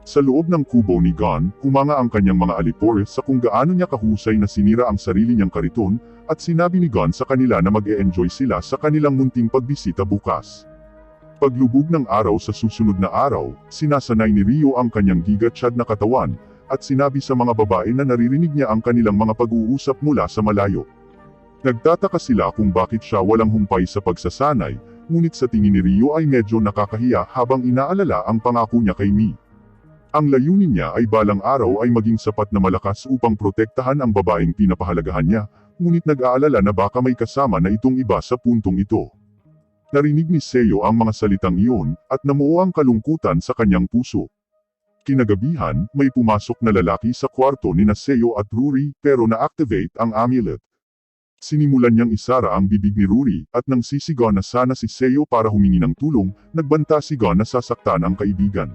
Sa loob ng kubo ni Gon, humanga ang kanyang mga alipore sa kung gaano niya kahusay na sinira ang sarili niyang kariton, at sinabi ni Gon sa kanila na mag-e-enjoy sila sa kanilang munting pagbisita bukas. Paglubog ng araw sa susunod na araw, sinasanay ni Rio ang kanyang gigatsyad na katawan, at sinabi sa mga babae na naririnig niya ang kanilang mga pag-uusap mula sa malayo. Nagtataka sila kung bakit siya walang humpay sa pagsasanay, ngunit sa tingin ni Rio ay medyo nakakahiya habang inaalala ang pangako niya kay Mi. Ang layunin niya ay balang araw ay maging sapat na malakas upang protektahan ang babaeng pinapahalagahan niya, ngunit nag-aalala na baka may kasama na itong iba sa puntong ito. Narinig ni Seo ang mga salitang iyon, at namuo ang kalungkutan sa kanyang puso. Kinagabihan, may pumasok na lalaki sa kwarto ni Seo at Ruri, pero na-activate ang amulet. Sinimulan niyang isara ang bibig ni Ruri, at nang sisigaw na sana si Seo para humingi ng tulong, nagbanta si Gon na sasaktan ang kaibigan.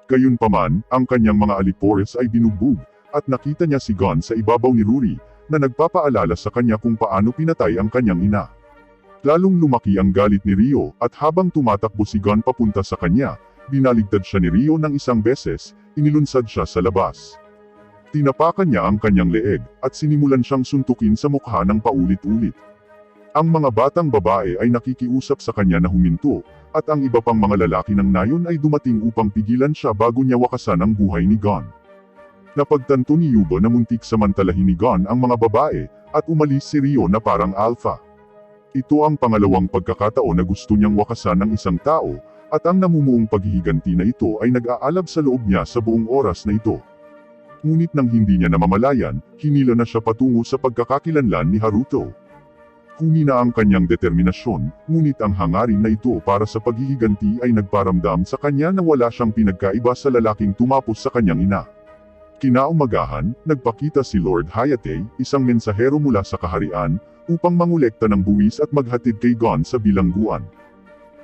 Gayunpaman, ang kanyang mga alipores ay binugbog, at nakita niya si Gon sa ibabaw ni Ruri, na nagpapaalala sa kanya kung paano pinatay ang kanyang ina. Lalong lumaki ang galit ni Rio, at habang tumatakbo si Gon papunta sa kanya, binaligtad siya ni Rio ng isang beses, inilunsad siya sa labas. Tinapakan niya ang kanyang leeg, at sinimulan siyang suntukin sa mukha ng paulit-ulit. Ang mga batang babae ay nakikiusap sa kanya na huminto, at ang iba pang mga lalaki ng nayon ay dumating upang pigilan siya bago niya wakasan ang buhay ni Gon. Napagtanto ni Yuba na muntik samantalahin ni Gon ang mga babae, at umalis si Rio na parang alpha. Ito ang pangalawang pagkakataon na gusto niyang wakasan ng isang tao, at ang namumuong paghihiganti na ito ay nag-aalab sa loob niya sa buong oras na ito. Ngunit nang hindi niya namamalayan, hinila na siya patungo sa pagkakakilanlan ni Haruto. Humina ang kanyang determinasyon, ngunit ang hangarin na ito para sa paghihiganti ay nagparamdam sa kanya na wala siyang pinagkaiba sa lalaking tumapos sa kanyang ina. Kinaumagahan, nagpakita si Lord Hayate, isang mensahero mula sa kaharian, upang mangolekta ng buwis at maghatid kay Gon sa bilangguan.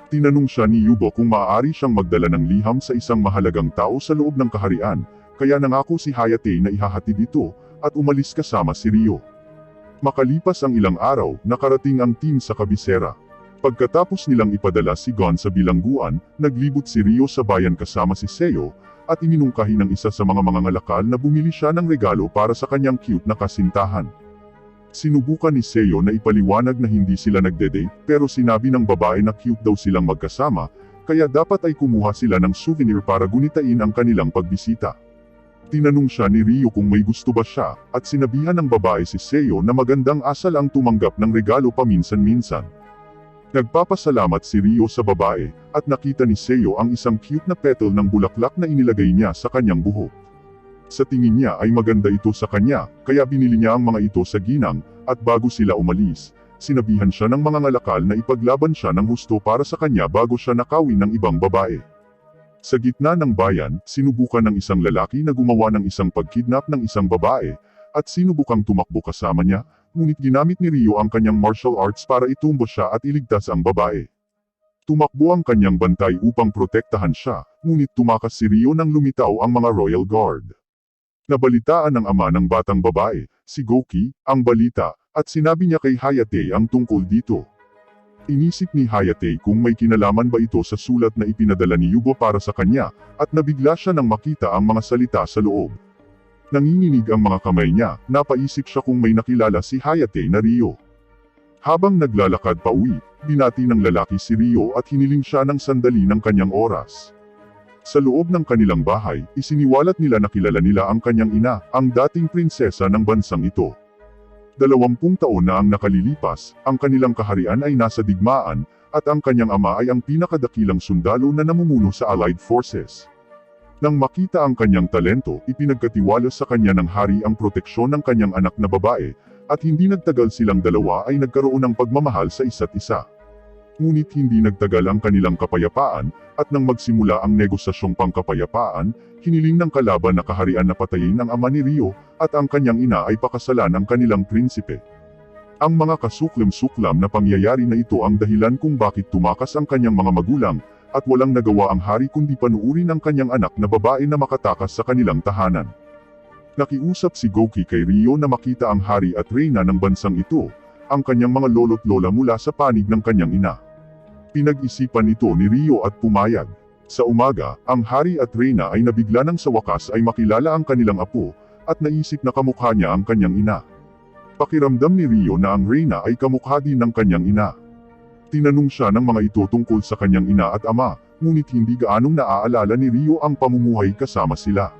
Tinanong siya ni Yubo kung maaari siyang magdala ng liham sa isang mahalagang tao sa loob ng kaharian, kaya nangako si Hayate na ihahatid ito, at umalis kasama si Rio. Makalipas ang ilang araw, nakarating ang team sa kabisera. Pagkatapos nilang ipadala si Gon sa bilangguan, naglibot si Rio sa bayan kasama si Seo, at iminungkahi ng isa sa mga mangangalakal na bumili siya ng regalo para sa kanyang cute na kasintahan. Sinubukan ni Seo na ipaliwanag na hindi sila nagde-date, pero sinabi ng babae na cute daw silang magkasama, kaya dapat ay kumuha sila ng souvenir para gunitain ang kanilang pagbisita. Tinanong siya ni Rio kung may gusto ba siya, at sinabihan ng babae si Seo na magandang asal ang tumanggap ng regalo paminsan-minsan. Nagpapasalamat si Rio sa babae, at nakita ni Seo ang isang cute na petal ng bulaklak na inilagay niya sa kanyang buhok. Sa tingin niya ay maganda ito sa kanya, kaya binili niya ang mga ito sa ginang, at bago sila umalis, sinabihan siya ng mga ngalakal na ipaglaban siya ng husto para sa kanya bago siya nakawin ng ibang babae. Sa gitna ng bayan, sinubukan ng isang lalaki na gumawa ng isang pagkidnap ng isang babae, at sinubukang tumakbo kasama niya, ngunit ginamit ni Rio ang kanyang martial arts para itumbo siya at iligtas ang babae. Tumakbo ang kanyang bantay upang protektahan siya, ngunit tumakas si Rio nang lumitaw ang mga Royal Guard. Nabalitaan ng ama ng batang babae, si Goki, ang balita, at sinabi niya kay Hayate ang tungkol dito. Inisip ni Hayate kung may kinalaman ba ito sa sulat na ipinadala ni Yubo para sa kanya, at nabigla siya nang makita ang mga salita sa loob. Nanginginig ang mga kamay niya, napaisip siya kung may nakilala si Hayate na Rio. Habang naglalakad pa uwi, binati ng lalaki si Rio at hiniling siya ng sandali ng kanyang oras. Sa loob ng kanilang bahay, isiniwalat nila na kilala nila ang kanyang ina, ang dating prinsesa ng bansang ito. 20 taon na ang nakalilipas, ang kanilang kaharian ay nasa digmaan, at ang kanyang ama ay ang pinakadakilang sundalo na namumuno sa Allied Forces. Nang makita ang kanyang talento, ipinagkatiwala sa kanya ng hari ang proteksyon ng kanyang anak na babae, at hindi nagtagal silang dalawa ay nagkaroon ng pagmamahal sa isa't isa. Ngunit hindi nagtagal ang kanilang kapayapaan, at nang magsimula ang negosasyong pangkapayapaan, hiniling ng kalaban na kaharian na patayin ang ama ni Rio, at ang kanyang ina ay pakasalan ang kanilang prinsipe. Ang mga kasuklam-suklam na pangyayari na ito ang dahilan kung bakit tumakas ang kanyang mga magulang, at walang nagawa ang hari kundi panuurin ang kanyang anak na babae na makatakas sa kanilang tahanan. Nakiusap si Goki kay Rio na makita ang hari at reyna ng bansang ito, ang kanyang mga lolo't lola mula sa panig ng kanyang ina. Pinag-isipan ito ni Rio at pumayag. Sa umaga, ang hari at reyna ay nabigla nang sa wakas ay makilala ang kanilang apo, at naisip na kamukha niya ang kanyang ina. Pakiramdam ni Rio na ang reyna ay kamukha din ng kanyang ina. Tinanong siya ng mga ito tungkol sa kanyang ina at ama, ngunit hindi gaanong naaalala ni Rio ang pamumuhay kasama sila.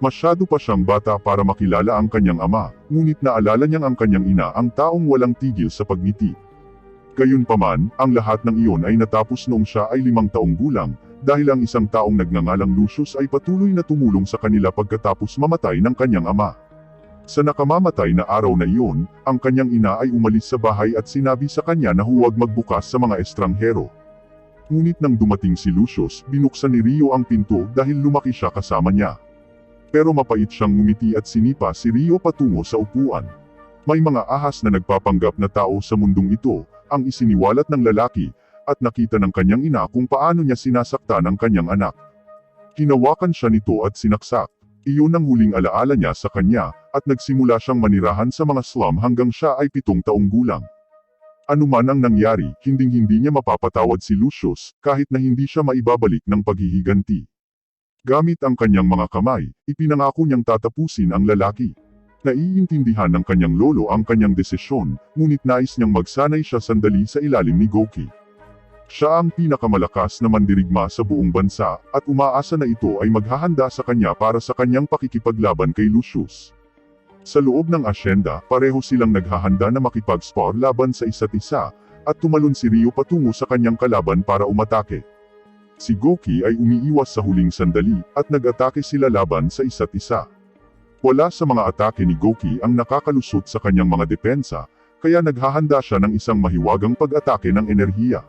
Masyado pa siyang bata para makilala ang kanyang ama, ngunit naalala niyang ang kanyang ina ang taong walang tigil sa pagngiti. Gayunpaman, ang lahat ng iyon ay natapos noong siya ay 5 taong gulang, dahil ang isang taong nagngangalang Lucius ay patuloy na tumulong sa kanila pagkatapos mamatay ng kanyang ama. Sa nakamamatay na araw na iyon, ang kanyang ina ay umalis sa bahay at sinabi sa kanya na huwag magbukas sa mga estranghero. Ngunit nang dumating si Lucius, binuksan ni Rio ang pinto dahil lumaki siya kasama niya. Pero mapait siyang ngumiti at sinipa si Rio patungo sa upuan. May mga ahas na nagpapanggap na tao sa mundong ito, ang isiniwalat ng lalaki, at nakita ng kanyang ina kung paano niya sinasaktan ang kanyang anak. Hinawakan siya nito at sinaksak. Iyon ang huling alaala niya sa kanya, at nagsimula siyang manirahan sa mga slum hanggang siya ay 7 taong gulang. Anuman ang nangyari, hinding-hindi niya mapapatawad si Lucius, kahit na hindi siya maibabalik ng paghihiganti. Gamit ang kanyang mga kamay, ipinangako niyang tatapusin ang lalaki. Naiintindihan ng kanyang lolo ang kanyang desisyon, ngunit nais niyang magsanay siya sandali sa ilalim ni Goki. Siya ang pinakamalakas na mandirigma sa buong bansa, at umaasa na ito ay maghahanda sa kanya para sa kanyang pakikipaglaban kay Lucius. Sa loob ng asyenda, pareho silang naghahanda na makipag-spar laban sa isa't isa, at tumalon si Rio patungo sa kanyang kalaban para umatake. Si Goki ay umiiwas sa huling sandali, at nag-atake sila laban sa isa't isa. Wala sa mga atake ni Goki ang nakakalusot sa kanyang mga depensa, kaya naghahanda siya ng isang mahiwagang pag-atake ng enerhiya.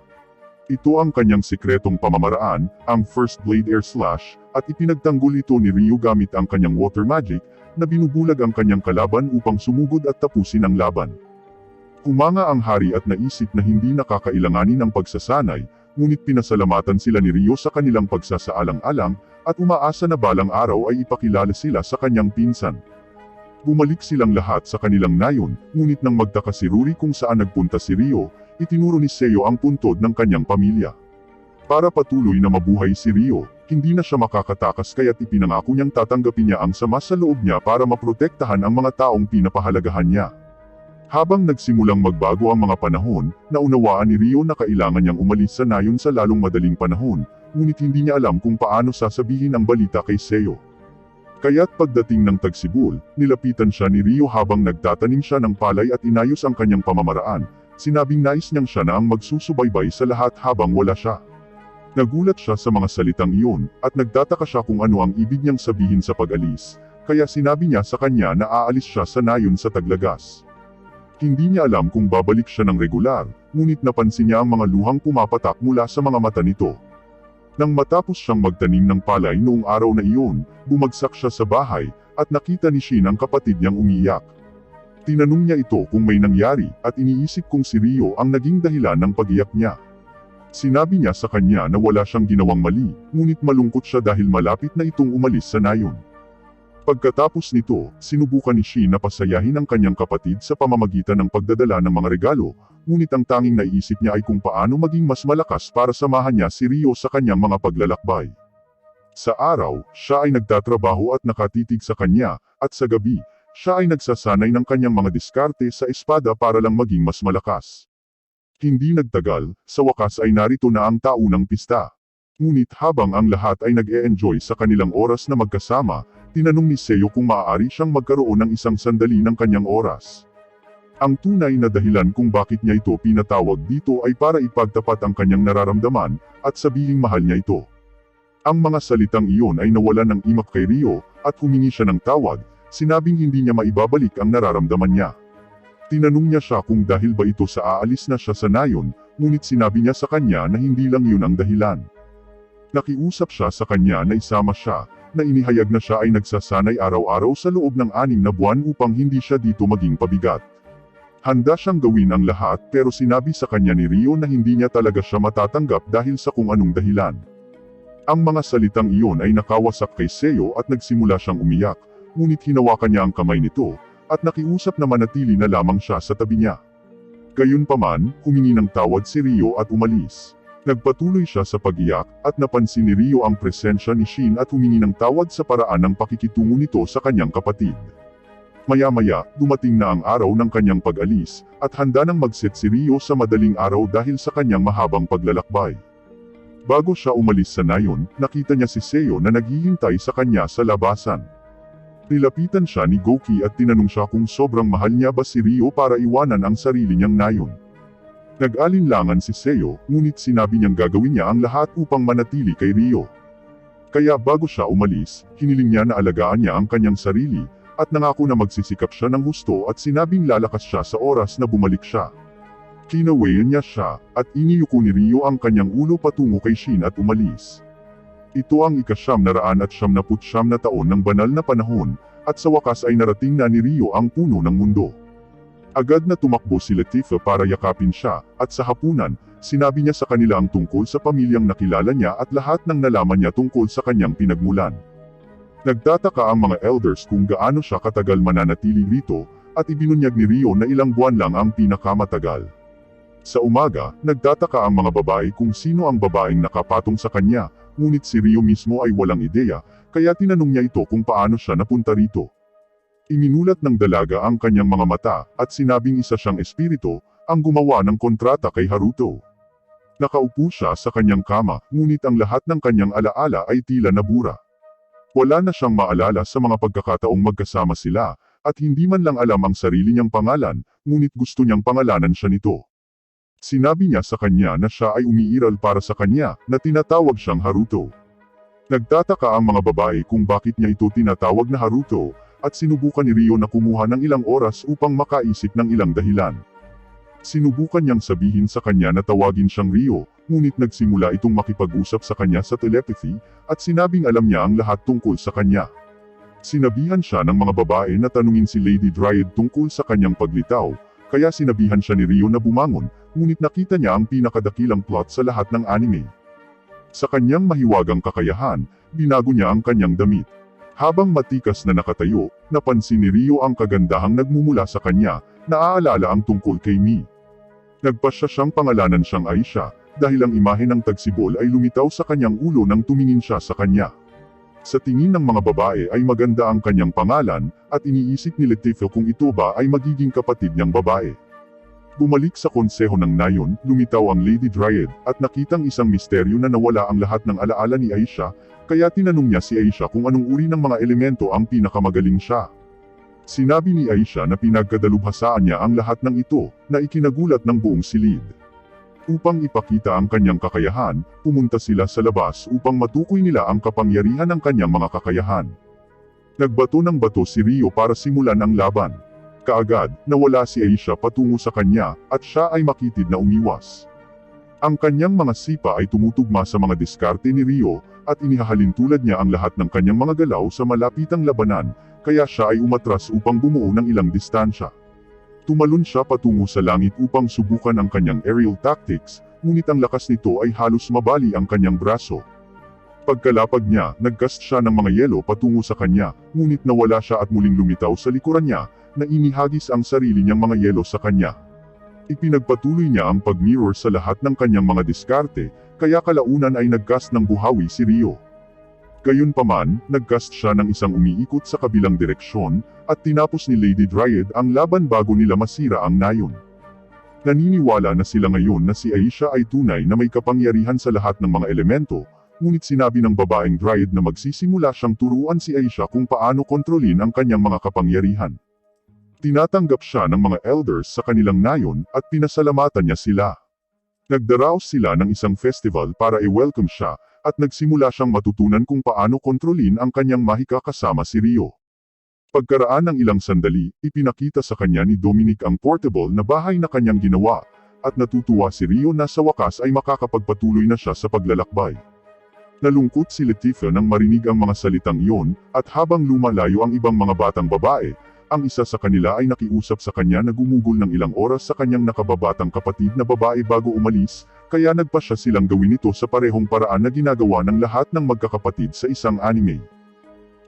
Ito ang kanyang sikretong pamamaraan, ang First Blade Air Slash, at ipinagtanggol ito ni Rio gamit ang kanyang water magic, na binubulag ang kanyang kalaban upang sumugod at tapusin ang laban. Humanga ang hari at naisip na hindi nakakailanganin ng pagsasanay, ngunit pinasalamatan sila ni Rio sa kanilang pagsasaalang-alang, at umaasa na balang araw ay ipakilala sila sa kanyang pinsan. Bumalik silang lahat sa kanilang nayon, ngunit nang magtaka si Ruri kung saan nagpunta si Rio, itinuro ni Seo ang puntod ng kanyang pamilya. Para patuloy na mabuhay si Rio, hindi na siya makakatakas kaya't ipinangako niyang tatanggapin niya ang sama sa loob niya para maprotektahan ang mga taong pinapahalagahan niya. Habang nagsimulang magbago ang mga panahon, naunawaan ni Rio na kailangan niyang umalis sa nayon sa lalong madaling panahon, ngunit hindi niya alam kung paano sasabihin ang balita kay Seo. Kaya't pagdating ng Tagsibol, nilapitan siya ni Rio habang nagtatanim siya ng palay at inayos ang kanyang pamamaraan. Sinabing nais niyang siya na ang magsusubaybay sa lahat habang wala siya. Nagulat siya sa mga salitang iyon, at nagtataka siya kung ano ang ibig niyang sabihin sa pag-alis, kaya sinabi niya sa kanya na aalis siya sa nayon sa Taglagas. Hindi niya alam kung babalik siya ng regular, ngunit napansin niya ang mga luhang pumapatak mula sa mga mata nito. Nang matapos siyang magtanim ng palay noong araw na iyon, bumagsak siya sa bahay, at nakita ni Shin ang kapatid niyang umiiyak. Tinanong niya ito kung may nangyari, at iniisip kung si Rio ang naging dahilan ng pag-iyak niya. Sinabi niya sa kanya na wala siyang ginawang mali, ngunit malungkot siya dahil malapit na itong umalis sa nayon. Pagkatapos nito, sinubukan ni Shin na pasayahin ang kanyang kapatid sa pamamagitan ng pagdadala ng mga regalo, ngunit ang tanging naiisip niya ay kung paano maging mas malakas para samahan niya si Rio sa kanyang mga paglalakbay. Sa araw, siya ay nagtatrabaho at nakatitig sa kanya, at sa gabi, siya ay nagsasanay ng kanyang mga diskarte sa espada para lang maging mas malakas. Hindi nagtagal, sa wakas ay narito na ang taunang pista. Ngunit habang ang lahat ay nag-e-enjoy sa kanilang oras na magkasama, tinanong ni Seo kung maaari siyang magkaroon ng isang sandali ng kanyang oras. Ang tunay na dahilan kung bakit niya ito pinatawag dito ay para ipagtapat ang kanyang nararamdaman, at sabihing mahal niya ito. Ang mga salitang iyon ay nawalan ng imak kay Rio, at humingi siya ng tawad, sinabing hindi niya maibabalik ang nararamdaman niya. Tinanong niya siya kung dahil ba ito sa aalis na siya sa nayon, ngunit sinabi niya sa kanya na hindi lang yun ang dahilan. Nakiusap siya sa kanya na isama siya, na inihayag na siya ay nagsasanay araw-araw sa loob ng 6 na buwan upang hindi siya dito maging pabigat. Handa siyang gawin ang lahat pero sinabi sa kanya ni Rio na hindi niya talaga siya matatanggap dahil sa kung anong dahilan. Ang mga salitang iyon ay nakawasak kay Seo at nagsimula siyang umiyak, ngunit hinawakan niya ang kamay nito, at nakiusap na manatili na lamang siya sa tabi niya. Gayunpaman, humingi ng tawad si Rio at umalis. Nagpatuloy siya sa pag-iyak, at napansin ni Rio ang presensya ni Shin at humingi ng tawad sa paraan ng pakikitungo nito sa kanyang kapatid. Maya-maya, dumating na ang araw ng kanyang pag-alis, at handa nang mag-set si Rio sa madaling araw dahil sa kanyang mahabang paglalakbay. Bago siya umalis sa nayon, nakita niya si Seo na naghihintay sa kanya sa labasan. Nilapitan siya ni Goki at tinanong siya kung sobrang mahal niya ba si Ryo para iwanan ang sarili niyang nayon. Nag-alinlangan si Seo, ngunit sinabi niyang gagawin niya ang lahat upang manatili kay Ryo. Kaya bago siya umalis, hiniling niya na alagaan niya ang kanyang sarili, at nangako na magsisikap siya ng husto at sinabing lalakas siya sa oras na bumalik siya. Kinawayan niya siya, at iniyuko ni Ryo ang kanyang ulo patungo kay Shin at umalis. Ito ang ika-999 na taon ng banal na panahon, at sa wakas ay narating na ni Ryo ang puno ng mundo. Agad na tumakbo si Latifah para yakapin siya, at sa hapunan, sinabi niya sa kanila ang tungkol sa pamilyang nakilala niya at lahat ng nalaman niya tungkol sa kanyang pinagmulan. Nagtataka ang mga elders kung gaano siya katagal mananatili rito, at ibinunyag ni Ryo na ilang buwan lang ang pinakamatagal. Sa umaga, nagtataka ang mga babae kung sino ang babaeng nakapatong sa kanya, ngunit si Ryo mismo ay walang ideya, kaya tinanong niya ito kung paano siya napunta rito. Iminulat ng dalaga ang kanyang mga mata, at sinabing isa siyang espiritu, ang gumawa ng kontrata kay Haruto. Nakaupo siya sa kanyang kama, ngunit ang lahat ng kanyang alaala ay tila nabura. Wala na siyang maalala sa mga pagkakataong magkasama sila, at hindi man lang alam ang sarili niyang pangalan, ngunit gusto niyang pangalanan siya nito. Sinabi niya sa kanya na siya ay umiiral para sa kanya, na tinatawag siyang Haruto. Nagtataka ang mga babae kung bakit niya ito tinatawag na Haruto, at sinubukan ni Ryo na kumuha ng ilang oras upang makaisip ng ilang dahilan. Sinubukan niyang sabihin sa kanya na tawagin siyang Ryo, ngunit nagsimula itong makipag-usap sa kanya sa telepathy, at sinabing alam niya ang lahat tungkol sa kanya. Sinabihan siya ng mga babae na tanungin si Lady Dryad tungkol sa kanyang paglitaw, kaya sinabihan siya ni Ryo na bumangon, ngunit nakita niya ang pinakadakilang plot sa lahat ng anime. Sa kanyang mahiwagang kakayahan, binago niya ang kanyang damit. Habang matikas na nakatayo, napansin ni Ryo ang kagandahang nagmumula sa kanya, naaalala ang tungkol kay Mi. Nagpasya siyang pangalanan siyang Aisha, dahil ang imahe ng tagsibol ay lumitaw sa kanyang ulo nang tumingin siya sa kanya. Sa tingin ng mga babae ay maganda ang kanyang pangalan, at iniisip ni Latifah kung ito ba ay magiging kapatid niyang babae. Bumalik sa konseho ng nayon, lumitaw ang Lady Dryad, at nakitang isang misteryo na nawala ang lahat ng alaala ni Aisha, kaya tinanong niya si Aisha kung anong uri ng mga elemento ang pinakamagaling siya. Sinabi ni Aisha na pinagkadalubhasaan niya ang lahat ng ito, na ikinagulat ng buong silid. Upang ipakita ang kanyang kakayahan, pumunta sila sa labas upang matukoy nila ang kapangyarihan ng kanyang mga kakayahan. Nagbato ng bato si Ryo para simulan ang laban. Kaagad, nawala si Aisha patungo sa kanya, at siya ay makitid na umiwas. Ang kanyang mga sipa ay tumutugma sa mga diskarte ni Ryo, at inihahalin tulad niya ang lahat ng kanyang mga galaw sa malapitang labanan, kaya siya ay umatras upang bumuo ng ilang distansya. Tumalon siya patungo sa langit upang subukan ang kanyang aerial tactics, ngunit ang lakas nito ay halos mabali ang kanyang braso. Pagkalapag niya, nagcast siya ng mga yelo patungo sa kanya, ngunit nawala siya at muling lumitaw sa likuran niya, na inihagis ang sarili niyang mga yelo sa kanya. Ipinagpatuloy niya ang pag-mirror sa lahat ng kanyang mga diskarte, kaya kalaunan ay nagcast ng buhawi si Ryo. Gayunpaman, nagcast siya ng isang umiikot sa kabilang direksyon, at tinapos ni Lady Dryad ang laban bago nila masira ang nayon. Naniniwala na sila ngayon na si Aisha ay tunay na may kapangyarihan sa lahat ng mga elemento, ngunit sinabi ng babaeng Dryad na magsisimula siyang turuan si Aisha kung paano kontrolin ang kanyang mga kapangyarihan. Tinatanggap siya ng mga elders sa kanilang nayon, at pinasalamatan niya sila. Nagdaraos sila ng isang festival para i-welcome siya, at nagsimula siyang matutunan kung paano kontrolin ang kanyang mahika kasama si Ryo. Pagkaraan ng ilang sandali, ipinakita sa kanya ni Dominic ang portable na bahay na kanyang ginawa, at natutuwa si Ryo na sa wakas ay makakapagpatuloy na siya sa paglalakbay. Nalungkot si Latifah nang marinig ang mga salitang iyon, at habang lumalayo ang ibang mga batang babae, ang isa sa kanila ay nakiusap sa kanya na gumugol ng ilang oras sa kanyang nakababatang kapatid na babae bago umalis, kaya nagpasya silang gawin ito sa parehong paraan na ginagawa ng lahat ng magkakapatid sa isang anime.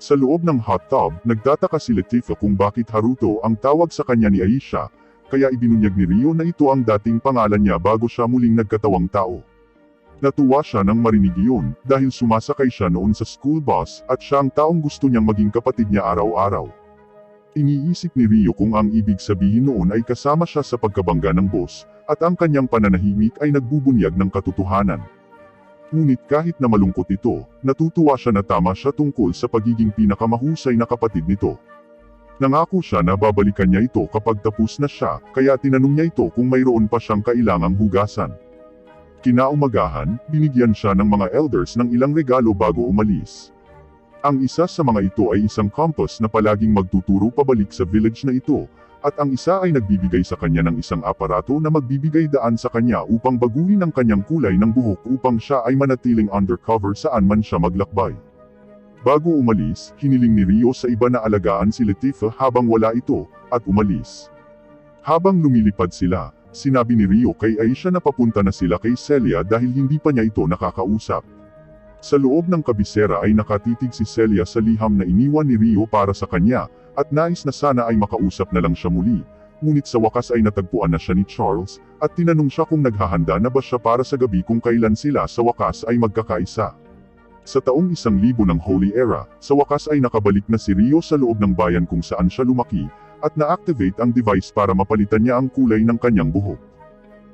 Sa loob ng hot tub, nagtataka si Latifah kung bakit Haruto ang tawag sa kanya ni Aisha, kaya ibinunyag ni Ryo na ito ang dating pangalan niya bago siya muling nagkatawang tao. Natuwa siya nang marinig iyon, dahil sumasakay siya noon sa school bus, at siya ang taong gusto niyang maging kapatid niya araw-araw. Iniisip ni Ryo kung ang ibig sabihin noon ay kasama siya sa pagkabangga ng boss, at ang kanyang pananahimik ay nagbubunyag ng katotohanan. Ngunit kahit na malungkot ito, natutuwa siya na tama siya tungkol sa pagiging pinakamahusay na kapatid nito. Nangako siya na babalikan niya ito kapag tapos na siya, kaya tinanong niya ito kung mayroon pa siyang kailangang hugasan. Kinaumagahan, binigyan siya ng mga elders ng ilang regalo bago umalis. Ang isa sa mga ito ay isang compass na palaging magtuturo pabalik sa village na ito, at ang isa ay nagbibigay sa kanya ng isang aparato na magbibigay daan sa kanya upang baguhin ang kanyang kulay ng buhok upang siya ay manatiling undercover saan man siya maglakbay. Bago umalis, hiniling ni Rio sa iba na alagaan si Latifah habang wala ito, at umalis. Habang lumilipad sila, sinabi ni Rio kay Aisha na papunta na sila kay Celia dahil hindi pa niya ito nakakausap. Sa loob ng kabisera ay nakatitig si Celia sa liham na iniwan ni Rio para sa kanya, at nais na sana ay makausap na lang siya muli, ngunit sa wakas ay natagpuan na siya ni Charles, at tinanong siya kung naghahanda na ba siya para sa gabi kung kailan sila sa wakas ay magkakaisa. Sa taong 1000 ng Holy Era, sa wakas ay nakabalik na si Rio sa loob ng bayan kung saan siya lumaki, at na-activate ang device para mapalitan niya ang kulay ng kanyang buhok.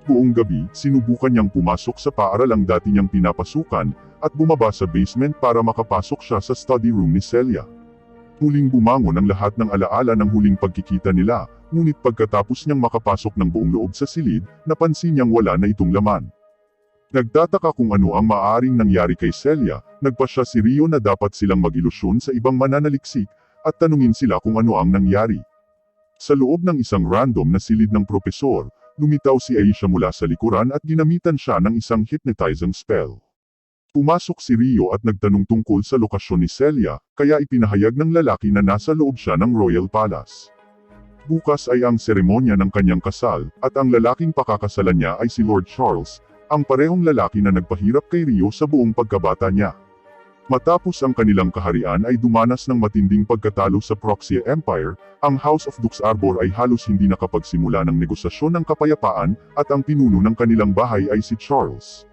Buong gabi, sinubukan niyang pumasok sa paaralang dati niyang pinapasukan, at bumaba sa basement para makapasok siya sa study room ni Celia. Muling bumangon ang lahat ng alaala ng huling pagkikita nila, ngunit pagkatapos niyang makapasok ng buong loob sa silid, napansin niyang wala na itong laman. Nagtataka kung ano ang maaaring nangyari kay Celia, nagpasya si Rio na dapat silang mag-ilusyon sa ibang mananaliksik, at tanungin sila kung ano ang nangyari. Sa loob ng isang random na silid ng propesor, lumitaw si Aisha mula sa likuran at ginamitan siya ng isang hypnotizing spell. Pumasok si Rio at nagtanong tungkol sa lokasyon ni Celia, kaya ipinahayag ng lalaki na nasa loob siya ng Royal Palace. Bukas ay ang seremonya ng kanyang kasal, at ang lalaking pakakasalan niya ay si Lord Charles, ang parehong lalaki na nagpahirap kay Rio sa buong pagkabata niya. Matapos ang kanilang kaharian ay dumanas ng matinding pagkatalo sa Proxia Empire, ang House of Dux Arbor ay halos hindi nakapagsimula ng negosasyon ng kapayapaan, at ang pinuno ng kanilang bahay ay si Charles.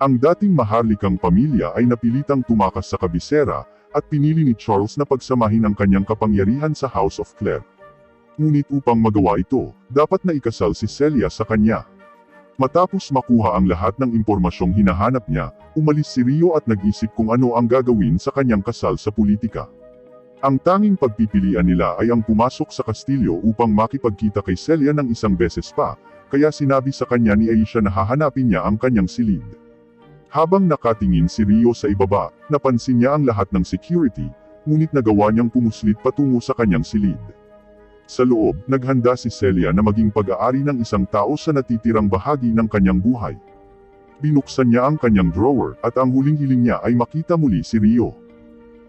Ang dating maharlikang pamilya ay napilitang tumakas sa kabisera, at pinili ni Charles na pagsamahin ang kanyang kapangyarihan sa House of Clare. Ngunit upang magawa ito, dapat na ikasal si Celia sa kanya. Matapos makuha ang lahat ng impormasyong hinahanap niya, umalis si Rio at nag-isip kung ano ang gagawin sa kanyang kasal sa politika. Ang tanging pagpipilian nila ay ang pumasok sa kastilyo upang makipagkita kay Celia ng isang beses pa, kaya sinabi sa kanya ni Aisha na hahanapin niya ang kanyang silid. Habang nakatingin si Rio sa ibaba, napansin niya ang lahat ng security, ngunit nagawa niyang pumuslit patungo sa kanyang silid. Sa loob, naghanda si Celia na maging pag-aari ng isang tao sa natitirang bahagi ng kanyang buhay. Binuksan niya ang kanyang drawer, at ang huling hiling niya ay makita muli si Rio.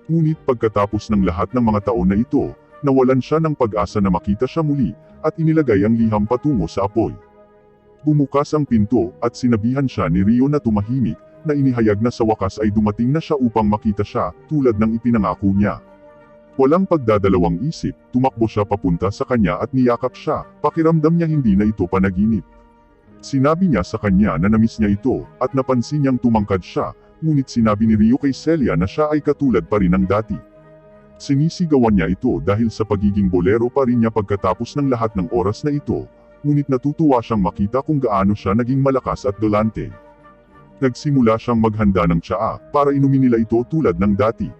Ngunit pagkatapos ng lahat ng mga taon na ito, nawalan siya ng pag-asa na makita siya muli, at inilagay ang liham patungo sa apoy. Bumukas ang pinto, at sinabihan siya ni Rio na tumahimik, na inihayag na sa wakas ay dumating na siya upang makita siya, tulad ng ipinangako niya. Walang pagdadalawang isip, tumakbo siya papunta sa kanya at niyakap siya, pakiramdam niya hindi na ito panaginip. Sinabi niya sa kanya na namiss niya ito, at napansin niyang tumangkad siya, ngunit sinabi ni Rio kay Celia na siya ay katulad pa rin ng dati. Sinisigawan niya ito dahil sa pagiging bolero pa rin niya pagkatapos ng lahat ng oras na ito, ngunit natutuwa siyang makita kung gaano siya naging malakas at galante. Nagsimula siyang maghanda ng tsaa, para inumin nila ito tulad ng dati.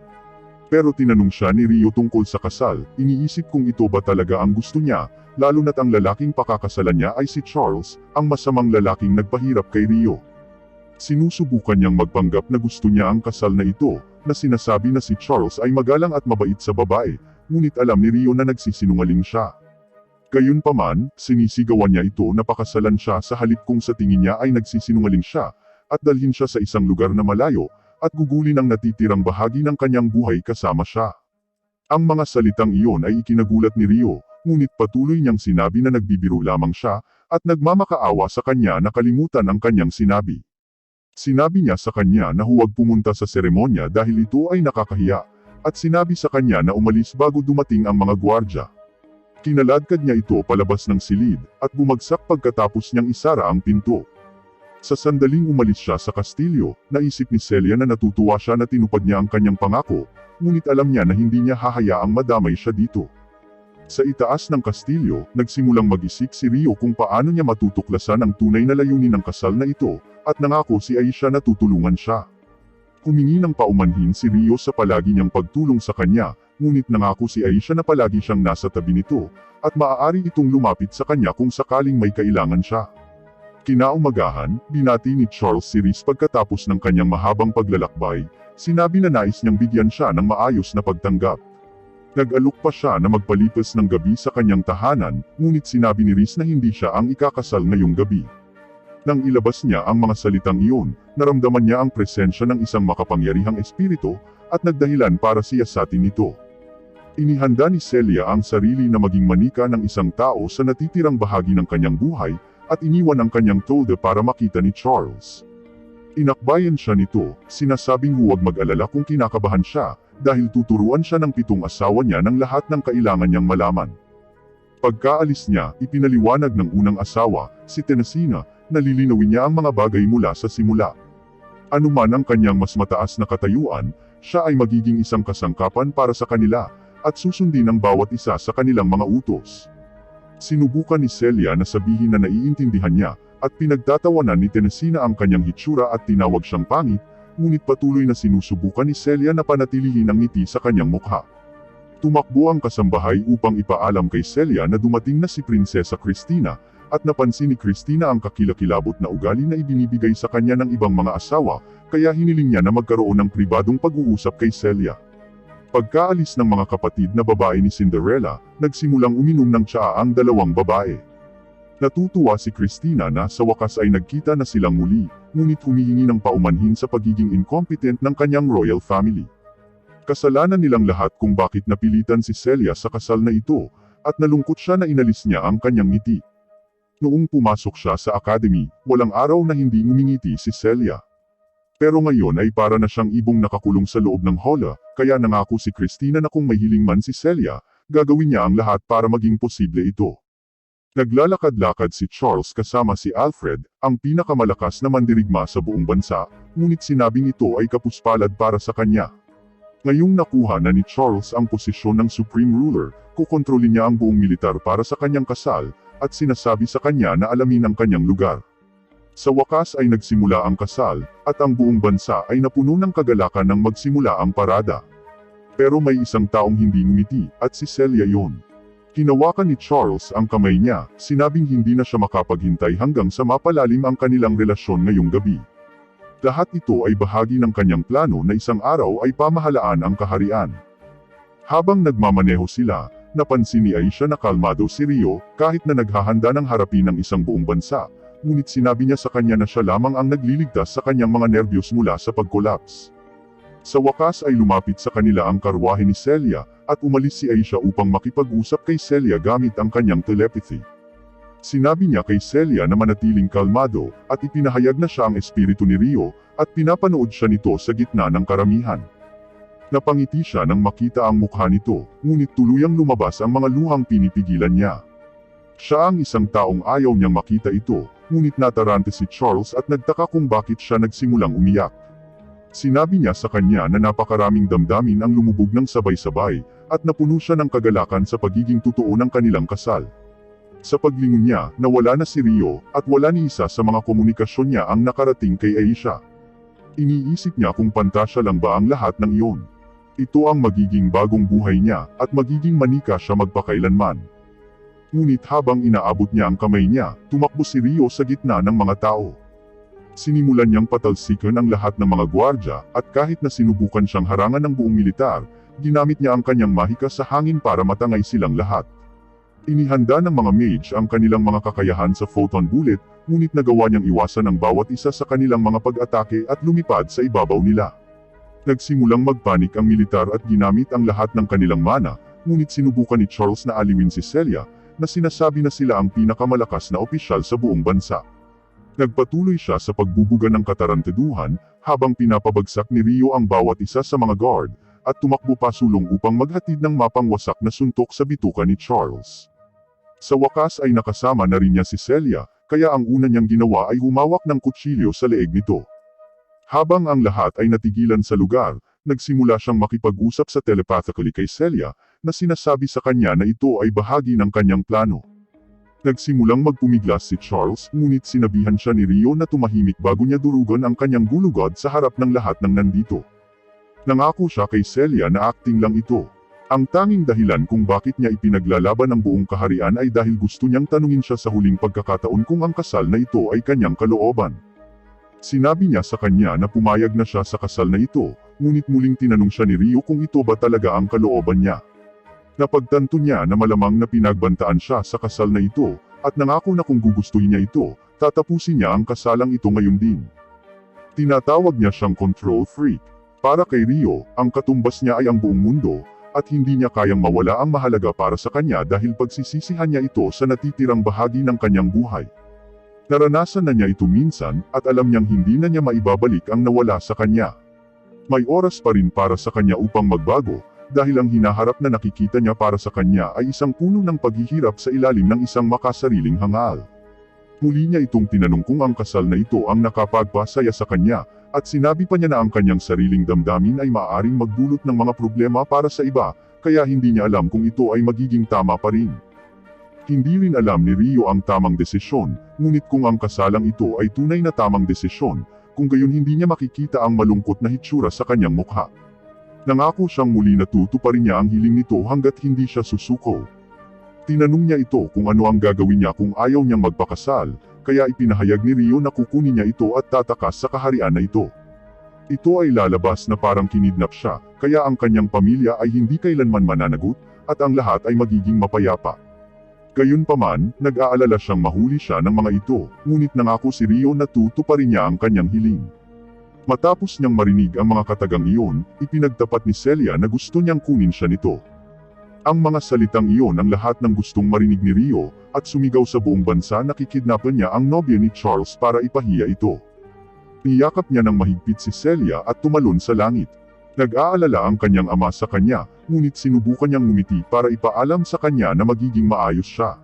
Pero tinanong siya ni Rio tungkol sa kasal, iniisip kung ito ba talaga ang gusto niya, lalo na't ang lalaking pakakasalan niya ay si Charles, ang masamang lalaking nagpahirap kay Rio. Sinusubukan niyang magpanggap na gusto niya ang kasal na ito, na sinasabi na si Charles ay magalang at mabait sa babae, ngunit alam ni Rio na nagsisinungaling siya. Gayunpaman, sinisigawan niya ito na pakasalan siya sa halip kung sa tingin niya ay nagsisinungaling siya, at dalhin siya sa isang lugar na malayo, at gugulin ang natitirang bahagi ng kanyang buhay kasama siya. Ang mga salitang iyon ay ikinagulat ni Rio, ngunit patuloy niyang sinabi na nagbibiro lamang siya, at nagmamakaawa sa kanya na kalimutan ang kanyang sinabi. Sinabi niya sa kanya na huwag pumunta sa seremonya dahil ito ay nakakahiya, at sinabi sa kanya na umalis bago dumating ang mga gwardya. Kinaladkad niya ito palabas ng silid, at bumagsak pagkatapos niyang isara ang pinto. Sa sandaling umalis siya sa kastilyo, naisip ni Celia na natutuwa siya na tinupad niya ang kanyang pangako, ngunit alam niya na hindi niya hahayaang madamay siya dito. Sa itaas ng kastilyo, nagsimulang mag-isik si Rio kung paano niya matutuklasan ang tunay na layunin ng kasal na ito, at nangako si Aisha na tutulungan siya. Humingi ng paumanhin si Rio sa palagi niyang pagtulong sa kanya, ngunit nangako si Aisha na palagi siyang nasa tabi nito, at maaari itong lumapit sa kanya kung sakaling may kailangan siya. Kinaumagahan, binati ni Charles si Reese pagkatapos ng kanyang mahabang paglalakbay, sinabi na nais niyang bigyan siya ng maayos na pagtanggap. Nag-alok pa siya na magpalipas ng gabi sa kanyang tahanan, ngunit sinabi ni Reese na hindi siya ang ikakasal ngayong gabi. Nang ilabas niya ang mga salitang iyon, naramdaman niya ang presensya ng isang makapangyarihang espiritu, at nagdahilan para siyasatin ito. Inihanda ni Celia ang sarili na maging manika ng isang tao sa natitirang bahagi ng kanyang buhay, at iniwan ang kanyang tolda para makita ni Charles. Inakbayan siya nito, sinasabing huwag mag-alala kung kinakabahan siya, dahil tuturuan siya ng 7 asawa niya ng lahat ng kailangan niyang malaman. Pagkaalis niya, ipinaliwanag ng unang asawa, si Tenesina, na lilinawin niya ang mga bagay mula sa simula. Anuman ang kanyang mas mataas na katayuan, siya ay magiging isang kasangkapan para sa kanila, at susundin ang bawat isa sa kanilang mga utos. Sinubukan ni Celia na sabihin na naiintindihan niya, at pinagtatawanan ni Tenesina ang kanyang hitsura at tinawag siyang pangit, ngunit patuloy na sinusubukan ni Celia na panatilihin ang ngiti sa kanyang mukha. Tumakbo ang kasambahay upang ipaalam kay Celia na dumating na si Prinsesa Cristina, at napansin ni Cristina ang kakilakilabot na ugali na ibinibigay sa kanya ng ibang mga asawa, kaya hiniling niya na magkaroon ng pribadong pag-uusap kay Celia. Pagkaalis ng mga kapatid na babae ni Cinderella, nagsimulang uminom ng tsaa ang dalawang babae. Natutuwa si Cristina na sa wakas ay nagkita na silang muli, ngunit humihingi ng paumanhin sa pagiging incompetent ng kanyang royal family. Kasalanan nilang lahat kung bakit napilitan si Celia sa kasal na ito, at nalungkot siya na inalis niya ang kanyang ngiti. Noong pumasok siya sa academy, walang araw na hindi ngumingiti si Celia. Pero ngayon ay para na siyang ibong nakakulong sa loob ng hola, kaya nangako si Cristina na kung may hiling man si Celia, gagawin niya ang lahat para maging posible ito. Naglalakad-lakad si Charles kasama si Alfred, ang pinakamalakas na mandirigma sa buong bansa, ngunit sinabing ito ay kapuspalad para sa kanya. Ngayong nakuha na ni Charles ang posisyon ng Supreme Ruler, kukontrolin niya ang buong militar para sa kanyang kasal, at sinasabi sa kanya na alamin ang kanyang lugar. Sa wakas ay nagsimula ang kasal, at ang buong bansa ay napuno ng kagalakan nang magsimula ang parada. Pero may isang taong hindi ngumiti, at si Celia yon. Hinawakan ni Charles ang kamay niya, sinabing hindi na siya makapaghintay hanggang sa mapalalim ang kanilang relasyon ngayong gabi. Lahat ito ay bahagi ng kanyang plano na isang araw ay pamahalaan ang kaharian. Habang nagmamaneho sila, napansin ni Aisha na kalmado si Rio, kahit na naghahanda ng harapin ng isang buong bansa, ngunit sinabi niya sa kanya na siya lamang ang nagliligtas sa kanyang mga nerbiyos mula sa pag-collapse. Sa wakas ay lumapit sa kanila ang karwahe ni Celia, at umalis si Aisha upang makipag-usap kay Celia gamit ang kanyang telepathy. Sinabi niya kay Celia na manatiling kalmado, at ipinahayag na siya ang espiritu ni Rio, at pinapanood siya nito sa gitna ng karamihan. Napangiti siya nang makita ang mukha nito, ngunit tuluyang lumabas ang mga luhang pinipigilan niya. Siya ang isang taong ayaw niyang makita ito, ngunit natarante si Charles at nagtaka kung bakit siya nagsimulang umiyak. Sinabi niya sa kanya na napakaraming damdamin ang lumubog ng sabay-sabay, at napuno siya ng kagalakan sa pagiging totoo ng kanilang kasal. Sa paglingon niya, nawala na si Rio, at wala ni isa sa mga komunikasyon niya ang nakarating kay Aisha. Iniisip niya kung pantasya lang ba ang lahat ng iyon. Ito ang magiging bagong buhay niya, at magiging manika siya magpakailanman. Ngunit habang inaabot niya ang kamay niya, tumakbo si Rio sa gitna ng mga tao. Sinimulan niyang patalsikan ang lahat ng mga gwardya, at kahit na sinubukan siyang harangan ng buong militar, ginamit niya ang kanyang mahika sa hangin para matangay silang lahat. Inihanda ng mga mage ang kanilang mga kakayahan sa photon bullet, ngunit nagawa niyang iwasan ang bawat isa sa kanilang mga pag-atake at lumipad sa ibabaw nila. Nagsimulang magpanik ang militar at ginamit ang lahat ng kanilang mana, ngunit sinubukan ni Charles na aliwin si Celia, na sinasabi na sila ang pinakamalakas na opisyal sa buong bansa. Nagpatuloy siya sa pagbubuga ng katarantaduhan, habang pinapabagsak ni Rio ang bawat isa sa mga guard, at tumakbo pasulong upang maghatid ng mapangwasak na suntok sa bituka ni Charles. Sa wakas ay nakasama na rin niya si Celia, kaya ang una niyang ginawa ay humawak ng kutsilyo sa leeg nito. Habang ang lahat ay natigilan sa lugar, nagsimula siyang makipag-usap sa telepathically kay Celia, na sinasabi sa kanya na ito ay bahagi ng kanyang plano. Nagsimulang magpumiglas si Charles, ngunit sinabihan siya ni Rio na tumahimik bago niya durugan ang kanyang gulugod sa harap ng lahat ng nandito. Nangako siya kay Celia na acting lang ito. Ang tanging dahilan kung bakit niya ipinaglalaban ang buong kaharian ay dahil gusto niyang tanungin siya sa huling pagkakataon kung ang kasal na ito ay kanyang kalooban. Sinabi niya sa kanya na pumayag na siya sa kasal na ito, ngunit muling tinanong siya ni Rio kung ito ba talaga ang kalooban niya. Napagtanto niya na malamang na pinagbantaan siya sa kasal na ito, at nangako na kung gugustuhin niya ito, tatapusin niya ang kasalang ito ngayon din. Tinatawag niya siyang control freak. Para kay Rio, ang katumbas niya ay ang buong mundo, at hindi niya kayang mawala ang mahalaga para sa kanya dahil pagsisisihan niya ito sa natitirang bahagi ng kanyang buhay. Naranasan na niya ito minsan, at alam niyang hindi na niya maibabalik ang nawala sa kanya. May oras pa rin para sa kanya upang magbago, dahil ang hinaharap na nakikita niya para sa kanya ay isang puno ng paghihirap sa ilalim ng isang makasariling hangal. Muli niya itong tinanong kung ang kasal na ito ang nakapagpasaya sa kanya, at sinabi pa niya na ang kanyang sariling damdamin ay maaaring magdulot ng mga problema para sa iba, kaya hindi niya alam kung ito ay magiging tama pa rin. Hindi rin alam ni Rio ang tamang desisyon, ngunit kung ang kasalang ito ay tunay na tamang desisyon, kung gayon hindi niya makikita ang malungkot na hitsura sa kanyang mukha. Nangako siyang muli na tutuparin niya ang hiling nito hanggat hindi siya susuko. Tinanong niya ito kung ano ang gagawin niya kung ayaw niyang magpakasal, kaya ipinahayag ni Rio na kukunin niya ito at tatakas sa kaharian na ito. Ito ay lalabas na parang kinidnap siya, kaya ang kanyang pamilya ay hindi kailanman mananagot, at ang lahat ay magiging mapayapa. Gayunpaman, nag-aalala siyang mahuli siya ng mga ito, ngunit nangako si Rio na tutuparin niya ang kanyang hiling. Matapos niyang marinig ang mga katagang iyon, ipinagtapat ni Celia na gusto niyang kunin siya nito. Ang mga salitang iyon ang lahat ng gustong marinig ni Rio, at sumigaw sa buong bansa na kikidnapan niya ang nobya ni Charles para ipahiya ito. Niyakap niya ng mahigpit si Celia at tumalon sa langit. Nag-aalala ang kanyang ama sa kanya, ngunit sinubukan niyang ngumiti para ipaalam sa kanya na magiging maayos siya.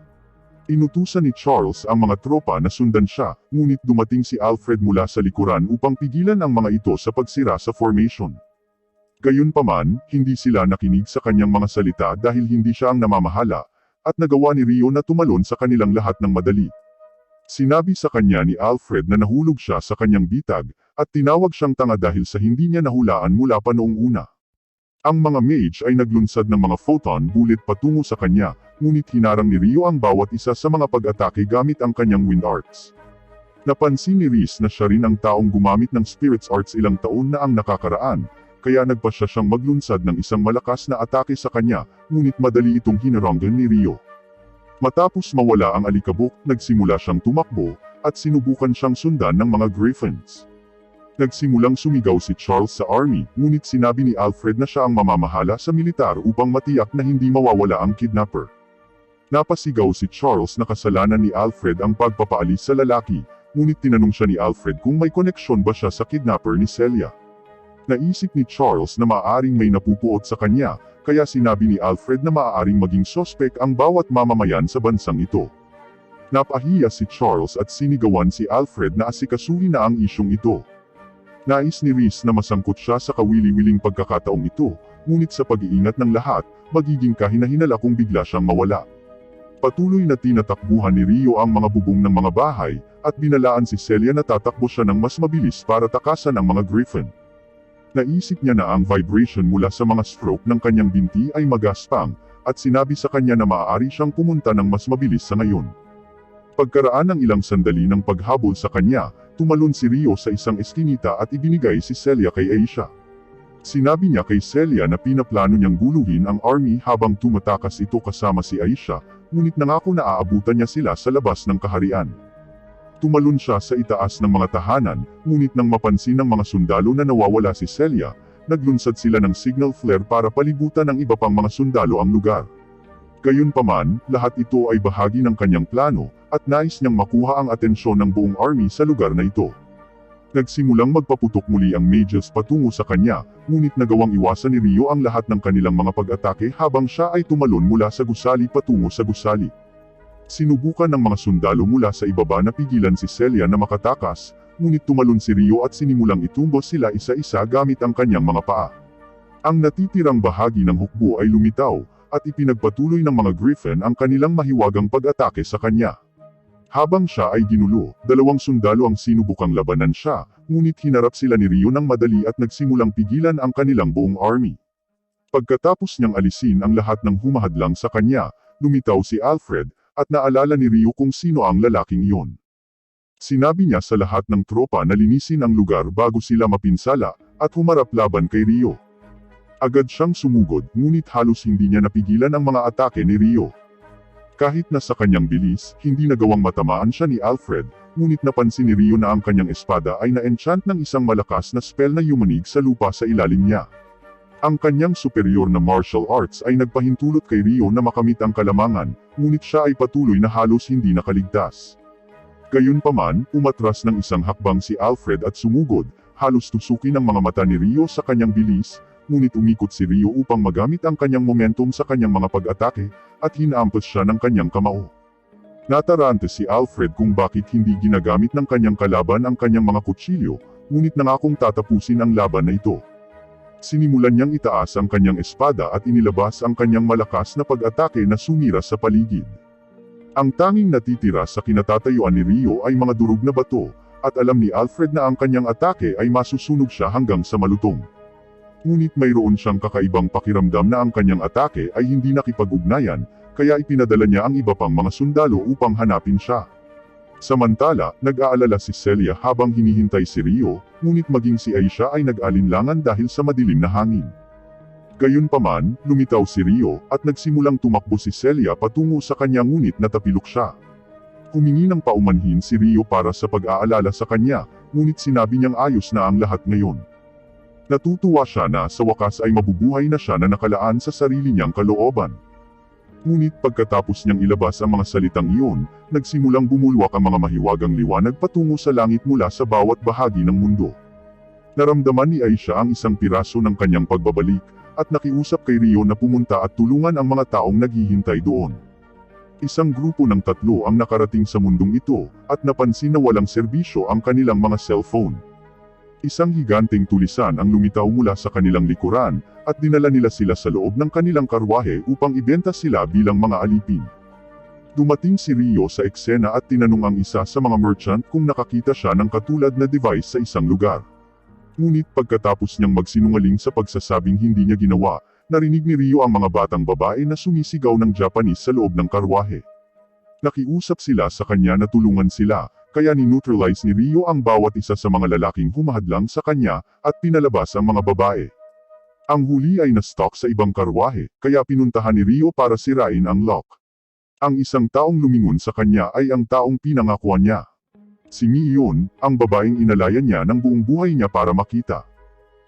Inutusan ni Charles ang mga tropa na sundan siya, ngunit dumating si Alfred mula sa likuran upang pigilan ang mga ito sa pagsira sa formation. Gayunpaman, hindi sila nakinig sa kanyang mga salita dahil hindi siya ang namamahala, at nagawa ni Rio na tumalon sa kanilang lahat ng madali. Sinabi sa kanya ni Alfred na nahulog siya sa kanyang bitag, at tinawag siyang tanga dahil sa hindi niya nahulaan mula pa noong una. Ang mga mage ay naglunsad ng mga photon bullet patungo sa kanya, ngunit hinarang ni Rio ang bawat isa sa mga pag-atake gamit ang kanyang wind arts. Napansin ni Reese na siya rin ang taong gumamit ng spirits arts ilang taon na ang nakakaraan, kaya nagpasya siyang maglunsad ng isang malakas na atake sa kanya, ngunit madali itong hinaranggan ni Rio. Matapos mawala ang alikabok, nagsimula siyang tumakbo, at sinubukan siyang sundan ng mga Griffins. Nagsimulang sumigaw si Charles sa army, ngunit sinabi ni Alfred na siya ang mamamahala sa militar upang matiyak na hindi mawawala ang kidnapper. Napasigaw si Charles na kasalanan ni Alfred ang pagpapaalis sa lalaki, ngunit tinanong siya ni Alfred kung may koneksyon ba siya sa kidnapper ni Celia. Naisip ni Charles na maaaring may napupuot sa kanya, kaya sinabi ni Alfred na maaaring maging sospek ang bawat mamamayan sa bansang ito. Napahiya si Charles at sinigawan si Alfred na asikasuhin na ang isyong ito. Nais ni Reese na masangkot siya sa kawili-wiling pagkakataong ito, ngunit sa pag-iingat ng lahat, magiging kahina-hinala kung bigla siyang mawala. Patuloy na tinatakbuhan ni Rio ang mga bubong ng mga bahay, at binalaan si Celia na tatakbo siya ng mas mabilis para takasan ang mga Griffin. Naisip niya na ang vibration mula sa mga stroke ng kanyang binti ay magaspang, at sinabi sa kanya na maaari siyang pumunta ng mas mabilis sa ngayon. Pagkaraan ng ilang sandali ng paghabol sa kanya, tumalon si Rio sa isang eskinita at ibinigay si Celia kay Aisha. Sinabi niya kay Celia na pinaplano niyang guluhin ang army habang tumatakas ito kasama si Aisha, ngunit nangako na aabutan niya sila sa labas ng kaharian. Tumalon siya sa itaas ng mga tahanan, ngunit nang mapansin ng mga sundalo na nawawala si Celia, naglunsad sila ng signal flare para palibutan ng iba pang mga sundalo ang lugar. Gayunpaman, lahat ito ay bahagi ng kanyang plano, at nais niyang makuha ang atensyon ng buong army sa lugar na ito. Nagsimulang magpaputok muli ang mages patungo sa kanya, ngunit nagawang iwasan ni Rio ang lahat ng kanilang mga pag-atake habang siya ay tumalon mula sa gusali patungo sa gusali. Sinubukan ng mga sundalo mula sa ibaba na pigilan si Celia na makatakas, ngunit tumalon si Rio at sinimulang itumbos sila isa-isa gamit ang kanyang mga paa. Ang natitirang bahagi ng hukbo ay lumitaw, at ipinagpatuloy ng mga Griffin ang kanilang mahiwagang pag-atake sa kanya. Habang siya ay ginulo, dalawang sundalo ang sinubukang labanan siya, ngunit hinarap sila ni Rio ng madali at nagsimulang pigilan ang kanilang buong army. Pagkatapos niyang alisin ang lahat ng humahadlang sa kanya, lumitaw si Alfred, at naalala ni Rio kung sino ang lalaking iyon. Sinabi niya sa lahat ng tropa na linisin ang lugar bago sila mapinsala, at humarap laban kay Rio. Agad siyang sumugod, ngunit halos hindi niya napigilan ang mga atake ni Rio. Kahit na sa kanyang bilis, hindi nagawang matamaan siya ni Alfred, ngunit napansin ni Rio na ang kanyang espada ay na-enchant ng isang malakas na spell na yumanig sa lupa sa ilalim niya. Ang kanyang superior na martial arts ay nagpahintulot kay Rio na makamit ang kalamangan, ngunit siya ay patuloy na halos hindi nakaligtas. Gayunpaman, umatras ng isang hakbang si Alfred at sumugod, halos tusukin ang mga mata ni Rio sa kanyang bilis, ngunit umikot si Rio upang magamit ang kanyang momentum sa kanyang mga pag-atake, at hinampas siya ng kanyang kamao. Natarante si Alfred kung bakit hindi ginagamit ng kanyang kalaban ang kanyang mga kutsilyo, ngunit nangakong tatapusin ang laban na ito. Sinimulan niyang itaas ang kanyang espada at inilabas ang kanyang malakas na pag-atake na sumira sa paligid. Ang tanging natitira sa kinatatayuan ni Rio ay mga durog na bato, at alam ni Alfred na ang kanyang atake ay masusunog siya hanggang sa malutong. Ngunit mayroon siyang kakaibang pakiramdam na ang kanyang atake ay hindi nakipag-ugnayan, kaya ipinadala niya ang iba pang mga sundalo upang hanapin siya. Samantala, nag-aalala si Celia habang hinihintay si Rio, ngunit maging si Aisha ay nag-alinlangan dahil sa madilim na hangin. Gayunpaman, lumitaw si Rio, at nagsimulang tumakbo si Celia patungo sa kanya ngunit natapilok siya. Humingi ng paumanhin si Rio para sa pag-aalala sa kanya, ngunit sinabi niyang ayos na ang lahat ngayon. Natutuwa siya na sa wakas ay mabubuhay na siya na nakalaan sa sarili niyang kalooban. Ngunit pagkatapos niyang ilabas ang mga salitang iyon, nagsimulang bumulwak ang mga mahiwagang liwanag patungo sa langit mula sa bawat bahagi ng mundo. Naramdaman ni Aisha ang isang piraso ng kanyang pagbabalik, at nakiusap kay Rio na pumunta at tulungan ang mga taong naghihintay doon. Isang grupo ng 3 ang nakarating sa mundong ito, at napansin na walang serbisyo ang kanilang mga cellphone. Isang higanteng tulisan ang lumitaw mula sa kanilang likuran, at dinala nila sila sa loob ng kanilang karwahe upang ibenta sila bilang mga alipin. Dumating si Rio sa eksena at tinanong ang isa sa mga merchant kung nakakita siya ng katulad na device sa isang lugar. Ngunit pagkatapos niyang magsinungaling sa pagsasabing hindi niya ginawa, narinig ni Rio ang mga batang babae na sumisigaw ng Japanese sa loob ng karwahe. Nakiusap sila sa kanya na tulungan sila, kaya ni-neutralize ni Rio ang bawat isa sa mga lalaking humahadlang sa kanya, at pinalabas ang mga babae. Ang huli ay na-stock sa ibang karwahe, kaya pinuntahan ni Rio para sirain ang lock. Ang isang taong lumingon sa kanya ay ang taong pinangakuan niya. Si Mi iyon, ang babaeng inalayan niya ng buong buhay niya para makita.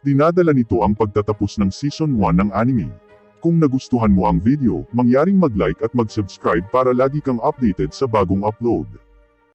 Dinadala nito ang pagtatapos ng Season 1 ng anime. Kung nagustuhan mo ang video, mangyaring mag-like at mag-subscribe para lagi kang updated sa bagong upload.